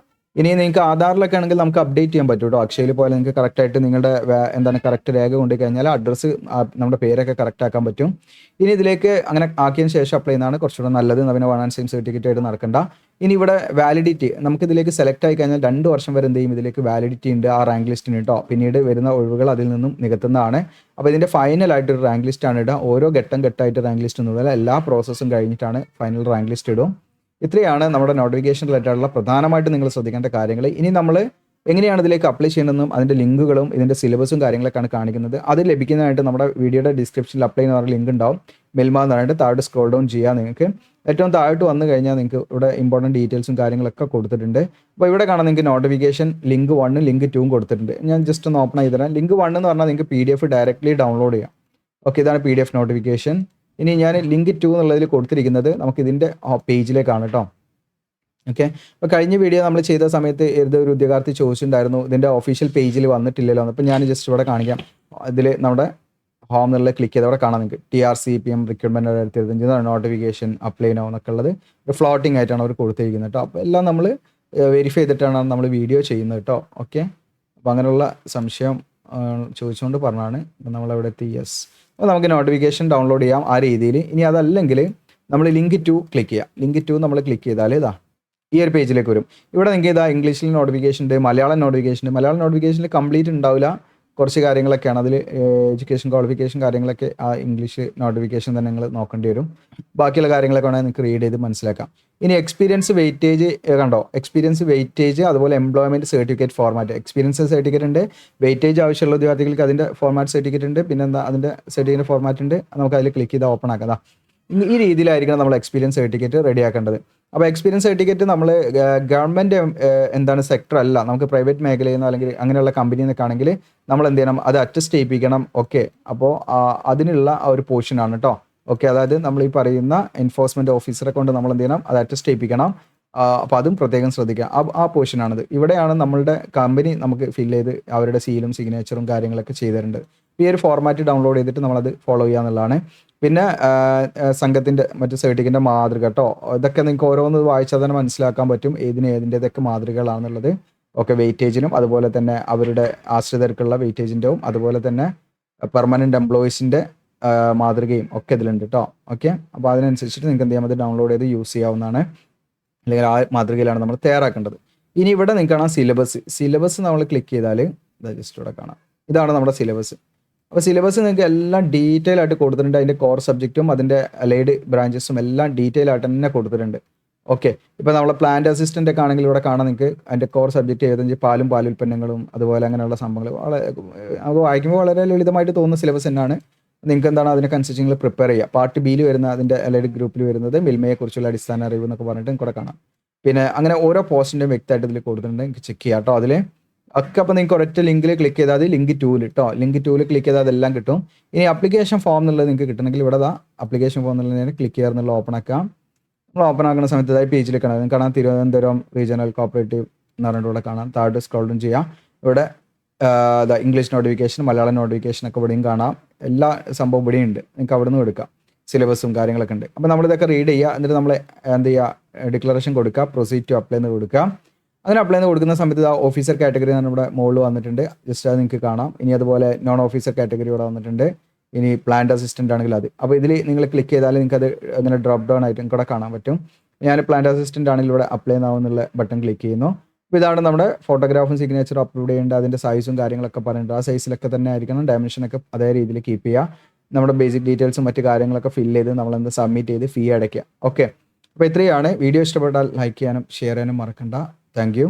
ഇനി നിങ്ങൾക്ക് ആധാറിലൊക്കെ ആണെങ്കിൽ നമുക്ക് അപ്ഡേറ്റ് ചെയ്യാൻ പറ്റും കേട്ടോ. അക്ഷയയിൽ പോയാൽ നിങ്ങൾക്ക് കറക്റ്റായിട്ട് നിങ്ങളുടെ എന്താണ് കറക്റ്റ് രേഖ കൊണ്ടു കഴിഞ്ഞാൽ അഡ്രസ്സ് നമ്മുടെ പേരൊക്കെ കറക്റ്റ് ആക്കാൻ പറ്റും. ഇനി ഇതിലേക്ക് അങ്ങനെ ആക്കിയതിന് ശേഷം അപ്ലൈ ചെയ്യുന്നതാണ് കുറച്ചുകൂടെ നല്ലത്. പിന്നെ 1 and same സർട്ടിഫിക്കറ്റ് ആയിട്ട് നടക്കണ്ട. ഇനി ഇവിടെ വാലിഡിറ്റി നമുക്ക് ഇതിലേക്ക് സെലക്ട് ആയി കഴിഞ്ഞാൽ 2 വർഷം വരെ എന്ത് ചെയ്യും, ഇതിലേക്ക് വാലിഡിറ്റി ഉണ്ട് ആ റാങ്ക് ലിസ്റ്റിന് കേട്ടോ. പിന്നീട് വരുന്ന ഒഴിവുകൾ അതിൽ നിന്നും നികത്തുന്നതാണ്. അപ്പോൾ ഇതിൻ്റെ ഫൈനലായിട്ടൊരു റാങ്ക് ലിസ്റ്റാണ് ഇടുക. ഓരോ ഘട്ടമായിട്ട് റാങ്ക് ലിസ്റ്റ് ഒന്നുമില്ല, എല്ലാ പ്രോസസ്സും കഴിഞ്ഞിട്ടാണ് ഫൈനൽ റാങ്ക് ലിസ്റ്റ് ഇടും. ഇത്രയാണ് നമ്മുടെ നോട്ടിഫിക്കേഷൻ റിലേറ്റഡുള്ള പ്രധാനമായിട്ട് നിങ്ങൾ ശ്രദ്ധിക്കേണ്ട കാര്യങ്ങൾ. ഇനി നമ്മൾ എങ്ങനെയാണ് ഇതിലേക്ക് അപ്ലൈ ചെയ്യേണ്ടതെന്നും അതിൻ്റെ ലിങ്കുകളും ഇതിൻ്റെ സിലബസും കാര്യങ്ങളൊക്കെയാണ് കാണിക്കുന്നത്. അത് ലഭിക്കുന്നതായിട്ട് നമ്മുടെ വീഡിയോയുടെ ഡിസ്ക്രിപ്ഷനിൽ അപ്ലൈ എന്ന് പറഞ്ഞ ലിങ്ക് ഉണ്ടാവും. മെൽമ എന്ന് പറഞ്ഞിട്ട് താഴോട്ട് സ്ക്രോൾ ഡൗൺ ചെയ്യുക. നിങ്ങൾക്ക് ഏറ്റവും താഴോട്ട് വന്നു കഴിഞ്ഞാൽ നിങ്ങൾക്ക് ഇവിടെ ഇമ്പോർട്ടൻറ്റ് ഡീറ്റെയിൽസും കാര്യങ്ങളൊക്കെ കൊടുത്തിട്ടുണ്ട്. അപ്പോൾ ഇവിടെ കാണാൻ നിങ്ങൾക്ക് നോട്ടിഫിക്കേഷൻ ലിങ്ക് 1 ലിങ്ക് 2 കൊടുത്തിട്ടുണ്ട്. ഞാൻ ജസ്റ്റ് ഒന്ന് ഓപ്പൺ ചെയ്ത് തരാം. ലിങ്ക് 1 എന്ന് പറഞ്ഞാൽ നിങ്ങൾക്ക് PDF ഡയറക്റ്റ്ലി ഡൗൺലോഡ് ചെയ്യാം. ഓക്കെ, ഇതാണ് PDF നോട്ടിഫിക്കേഷൻ. ഇനി ഞാൻ ലിങ്ക് 2 എന്നുള്ളതിൽ കൊടുത്തിരിക്കുന്നത് നമുക്ക് ഇതിൻ്റെ പേജിലേക്കാണ് കേട്ടോ. ഓക്കെ, അപ്പോൾ കഴിഞ്ഞ വീഡിയോ നമ്മൾ ചെയ്ത സമയത്ത് ഒരു ഉദ്യോഗാർത്ഥി ചോദിച്ചിട്ടുണ്ടായിരുന്നു ഇതിൻ്റെ ഒഫീഷ്യൽ പേജിൽ വന്നിട്ടില്ലല്ലോ. അപ്പോൾ ഞാൻ ജസ്റ്റ് ഇവിടെ കാണിക്കാം. ഇതിൽ നമ്മുടെ ഹോം എന്നുള്ള ക്ലിക്ക് ചെയ്ത് അവിടെ കാണാം നിങ്ങൾക്ക് TRCPM recruitment 2025 notification apply now എന്നൊക്കെ ഉള്ളത് ഒരു ഫ്ലോട്ടിംഗ് ആയിട്ടാണ് അവർ കൊടുത്തിരിക്കുന്നത് കേട്ടോ. അപ്പോൾ എല്ലാം നമ്മൾ വെരിഫൈ ചെയ്തിട്ടാണ് നമ്മൾ വീഡിയോ ചെയ്യുന്നത് കേട്ടോ. ഓക്കെ, അപ്പോൾ അങ്ങനെയുള്ള സംശയം ചോദിച്ചുകൊണ്ട് പറഞ്ഞാണ് നമ്മളവിടെ എത്തി. യെസ്, അപ്പോൾ നമുക്ക് നോട്ടിഫിക്കേഷൻ ഡൗൺലോഡ് ചെയ്യാം ആ രീതിയിൽ. ഇനി അതല്ലെങ്കിൽ നമ്മൾ ലിങ്ക് 2 ക്ലിക്ക് ചെയ്യാം. ലിങ്ക് 2 നമ്മൾ ക്ലിക്ക് ചെയ്താൽ ഇതാ ഈ ഒരു പേജിലേക്ക് വരും. ഇവിടെ നിങ്ങൾക്ക് ഇതാ ഇംഗ്ലീഷിൽ നോട്ടിഫിക്കേഷൻ ഉണ്ട്, മലയാളം നോട്ടിഫിക്കേഷൻ ഉണ്ട്. മലയാളം നോട്ടിഫിക്കേഷനിൽ കംപ്ലീറ്റ് ഉണ്ടാവില്ല, കുറച്ച് കാര്യങ്ങളൊക്കെയാണ് അതിൽ എഡ്യൂക്കേഷൻ ക്വാളിഫിക്കേഷൻ കാര്യങ്ങളൊക്കെ ആ ഇംഗ്ലീഷ് നോട്ടിഫിക്കേഷൻ തന്നെ നിങ്ങൾ നോക്കേണ്ടി വരും. ബാക്കിയുള്ള കാര്യങ്ങളൊക്കെ വേണമെങ്കിൽ നിങ്ങൾക്ക് റീഡ് ചെയ്ത് മനസ്സിലാക്കാം. ഇനി എക്സ്പീരിയൻസ് വെയിറ്റേജ് കണ്ടോ, എക്സ്പീരിയൻസ് വെയിറ്റേജ് അതുപോലെ employment certificate format. Experience certificate ഉണ്ട്, വെയിറ്റേജ് ആവശ്യമുള്ള ഉദ്യോഗാർത്ഥികൾക്ക് അതിൻ്റെ ഫോർമാറ്റ് സർട്ടിഫിക്കറ്റ് ഉണ്ട്, പിന്നെ എന്താ അതിൻ്റെ സർട്ടിഫിക്കറ്റ് ഫോർമാറ്റ് ഉണ്ട്. നമുക്ക് അതിൽ ക്ലിക്ക് ചെയ്താൽ ഓപ്പൺ ആക്കാം. ഈ രീതിയിലായിരിക്കണം നമ്മൾ എക്സ്പീരിയൻസ് സർട്ടിഫിക്കറ്റ് റെഡിയാക്കേണ്ടത്. അപ്പോൾ എക്സ്പീരിയൻസ് സർട്ടിഫിക്കറ്റ് നമ്മൾ ഗവൺമെൻറ് എന്താണ് സെക്ടർ അല്ല, നമുക്ക് പ്രൈവറ്റ് മേഖലയിൽ നിന്നോ അല്ലെങ്കിൽ അങ്ങനെയുള്ള കമ്പനിയിൽ നിന്നൊക്കെ ആണെങ്കിൽ നമ്മൾ എന്ത് ചെയ്യണം, അത് അറ്റസ്റ്റ് ചെയ്യിപ്പിക്കണം. ഓക്കെ, അപ്പോൾ അതിനുള്ള ഒരു പോർഷനാണ് കേട്ടോ. ഓക്കെ, അതായത് നമ്മൾ ഈ പറയുന്ന എൻഫോഴ്സ്മെൻറ്റ് ഓഫീസറെ കൊണ്ട് നമ്മൾ എന്ത് ചെയ്യണം, അത് അറ്റസ്റ്റ് ചെയ്യിപ്പിക്കണം. അപ്പോൾ അതും പ്രത്യേകം ശ്രദ്ധിക്കുക. ആ പോർഷനാണിത്. ഇവിടെയാണ് നമ്മളുടെ കമ്പനി നമുക്ക് ഫില്ല് ചെയ്ത് അവരുടെ സീലും സിഗ്നേച്ചറും കാര്യങ്ങളൊക്കെ ചെയ്തിട്ടുണ്ട്. ഈ ഒരു ഫോർമാറ്റ് ഡൗൺലോഡ് ചെയ്തിട്ട് നമ്മളത് ഫോളോ ചെയ്യുക എന്നുള്ളതാണ്. പിന്നെ സംഘത്തിൻ്റെ മറ്റു സർട്ടിഫിക്കറ്റിൻ്റെ മാതൃക കേട്ടോ, ഇതൊക്കെ നിങ്ങൾക്ക് ഓരോന്ന് വായിച്ചാൽ തന്നെ മനസ്സിലാക്കാൻ പറ്റും ഏതിൻ്റെതൊക്കെ മാതൃകകളാണെന്നുള്ളത്. ഓക്കെ, വെയിറ്റേജിനും അതുപോലെ തന്നെ അവരുടെ ആശ്രിതർക്കുള്ള വെയിറ്റേജിൻ്റെയും അതുപോലെ തന്നെ പെർമനൻറ്റ് എംപ്ലോയീസിൻ്റെ മാതൃകയും ഒക്കെ ഇതിലുണ്ട് കേട്ടോ. ഓക്കെ, അപ്പോൾ അതിനനുസരിച്ചിട്ട് നിങ്ങൾക്ക് എന്ത് ചെയ്യാം, അത് ഡൗൺലോഡ് ചെയ്ത് യൂസ് ചെയ്യാവുന്നതാണ്. അല്ലെങ്കിൽ ആ മാതൃകയിലാണ് നമ്മൾ തയ്യാറാക്കേണ്ടത്. ഇനി ഇവിടെ നിങ്ങൾക്ക് കാണാം സിലബസ് നമ്മൾ ക്ലിക്ക് ചെയ്താൽ ജസ്റ്റ് ഇവിടെ കാണാം, ഇതാണ് നമ്മുടെ സിലബസ്. അപ്പോൾ സിലബസ് നിങ്ങൾക്ക് എല്ലാം ഡീറ്റെയിൽ ആയിട്ട് കൊടുത്തിട്ടുണ്ട്. അതിൻ്റെ കോർ സബ്ജക്റ്റും അതിൻ്റെ അലൈഡ് ബ്രാഞ്ചസും എല്ലാം ഡീറ്റെയിൽ ആയിട്ട് തന്നെ കൊടുത്തിട്ടുണ്ട്. ഓക്കെ, ഇപ്പോൾ നമ്മളെ പ്ലാന്റ് അസിസ്റ്റൻ്റ് ഒക്കെ ആണെങ്കിൽ ഇവിടെ കാണാൻ നിങ്ങൾക്ക് അതിൻ്റെ കോർ സബ്ജക്റ്റ് 75 പാലുൽപ്പന്നങ്ങളും അതുപോലെ അങ്ങനെയുള്ള സംഭവങ്ങൾ അത് വായിക്കുമ്പോൾ വളരെ ലളിതമായിട്ട് തോന്നുന്ന സിലബസ് തന്നെയാണ്. നിങ്ങൾക്ക് എന്താണ് അതിനൊക്കെ അനുസരിച്ച് നിങ്ങൾ പ്രിപ്പയർ ചെയ്യുക. പാർട്ട് ബിയിൽ വരുന്ന അതിൻ്റെ അലൈഡ് ഗ്രൂപ്പിൽ വരുന്നത് മിൽമയെക്കുറിച്ചുള്ള അടിസ്ഥാന അറിവ് എന്നൊക്കെ പറഞ്ഞിട്ട് നിങ്ങൾക്ക് ഇവിടെ കാണാം. പിന്നെ അങ്ങനെ ഓരോ പോസ്റ്റിൻ്റെയും വ്യക്തമായിട്ട് ഇതിൽ കൊടുത്തിട്ടുണ്ട്, നിങ്ങൾക്ക് ചെക്ക് ചെയ്യാം കേട്ടോ. അതിൽ ഒക്കെ അപ്പോൾ നിങ്ങൾക്ക് ഒരൊറ്റ ലിങ്കിൽ ക്ലിക്ക് ചെയ്താൽ അത് ലിങ്ക് 2 കേട്ടോ, ലിങ്ക് 2 ക്ലിക്ക് ചെയ്താൽ അതെല്ലാം കിട്ടും. ഇനി അപ്ലിക്കേഷൻ ഫോം എന്നുള്ളത് നിങ്ങൾക്ക് കിട്ടണമെങ്കിൽ ഇവിടെ അപ്ലിക്കേഷൻ ഫോം എന്നുള്ളത് ക്ലിക്ക് ചെയ്യാറുള്ള ഓപ്പൺ ആക്കാം. നമ്മൾ ഓപ്പൺ ആക്കുന്ന സമയത്ത് ഇതായി പേജിലേക്ക് കാണാം. നിങ്ങൾക്ക് കാണാം തിരുവനന്തപുരം റീജിയണൽ കോപ്പറേറ്റീവ് എന്ന് പറഞ്ഞിട്ട് ഇവിടെ കാണാം. താഴോട്ട് സ്ക്രോൾ ഡൗൺ ചെയ്യാം. ഇവിടെ ഇംഗ്ലീഷ് നോട്ടിഫിക്കേഷൻ, മലയാളം നോട്ടിഫിക്കേഷൻ ഒക്കെ ഇവിടെയും കാണാം. എല്ലാ സംഭവം ഇവിടെയും ഉണ്ട്, നിങ്ങൾക്ക് അവിടെ നിന്ന് എടുക്കാം. സിലബസും കാര്യങ്ങളൊക്കെ ഉണ്ട്. അപ്പോൾ നമ്മളിതൊക്കെ റീഡ് ചെയ്യുക. എന്നിട്ട് നമ്മൾ എന്ത് ചെയ്യുക, ഡിക്ലറേഷൻ കൊടുക്കുക, പ്രൊസീഡ് ടു അപ്ലൈ എന്ന് കൊടുക്കുക. അങ്ങനെ അപ്ലൈ എന്ന് കൊടുക്കുന്ന സമയത്ത് ഓഫീസർ കാറ്റഗറി എന്ന് ഇവിടെ മുകളിൽ വന്നിട്ടുണ്ട്, ജസ്റ്റ് അത് നിങ്ങൾക്ക് കാണാം. ഇനി അതുപോലെ നോൺ ഓഫീസർ കാറ്റഗറി ഇവിടെ വന്നിട്ടുണ്ട്. ഇനി പ്ലാന്റ് അസിസ്റ്റൻ്റ് ആണെങ്കിൽ അത്. അപ്പോൾ ഇതിൽ നിങ്ങൾ ക്ലിക്ക് ചെയ്താൽ നിങ്ങൾക്ക് അത് അങ്ങനെ ഡ്രോപ്പ് ഡൗൺ ആയിട്ട് നിങ്ങൾക്ക് ഇവിടെ കാണാൻ പറ്റും. ഞാൻ പ്ലാന്റ് അസിസ്റ്റൻ്റ് ആണെങ്കിൽ ഇവിടെ അപ്ലൈ എന്നാവുന്നുള്ള ബട്ടൺ ക്ലിക്ക് ചെയ്യുന്നു. അപ്പോൾ ഇതാണ് നമ്മുടെ ഫോട്ടോഗ്രാഫും സിഗ്നേച്ചറും അപ്ലോഡ് ചെയ്യേണ്ട അതിൻ്റെ സൈസും കാര്യങ്ങളൊക്കെ പറയുന്നുണ്ട്. ആ സൈസിലൊക്കെ തന്നെ ആയിരിക്കണം, ഡയമെൻഷനൊക്കെ അതേ രീതിയിൽ കീപ്പ് ചെയ്യുക. നമ്മുടെ ബേസിക് ഡീറ്റെയിൽസും മറ്റു കാര്യങ്ങളൊക്കെ ഫില്ല് ചെയ്ത് നമ്മളെന്ത് സബ്മിറ്റ് ചെയ്ത് ഫീ അടയ്ക്കുക. ഓക്കെ, അപ്പോൾ ഇത്രയാണ്. വീഡിയോ ഇഷ്ടപ്പെട്ടാൽ ലൈക്ക് ചെയ്യാനും ഷെയർ ചെയ്യാനും മറക്കണ്ട. Thank you.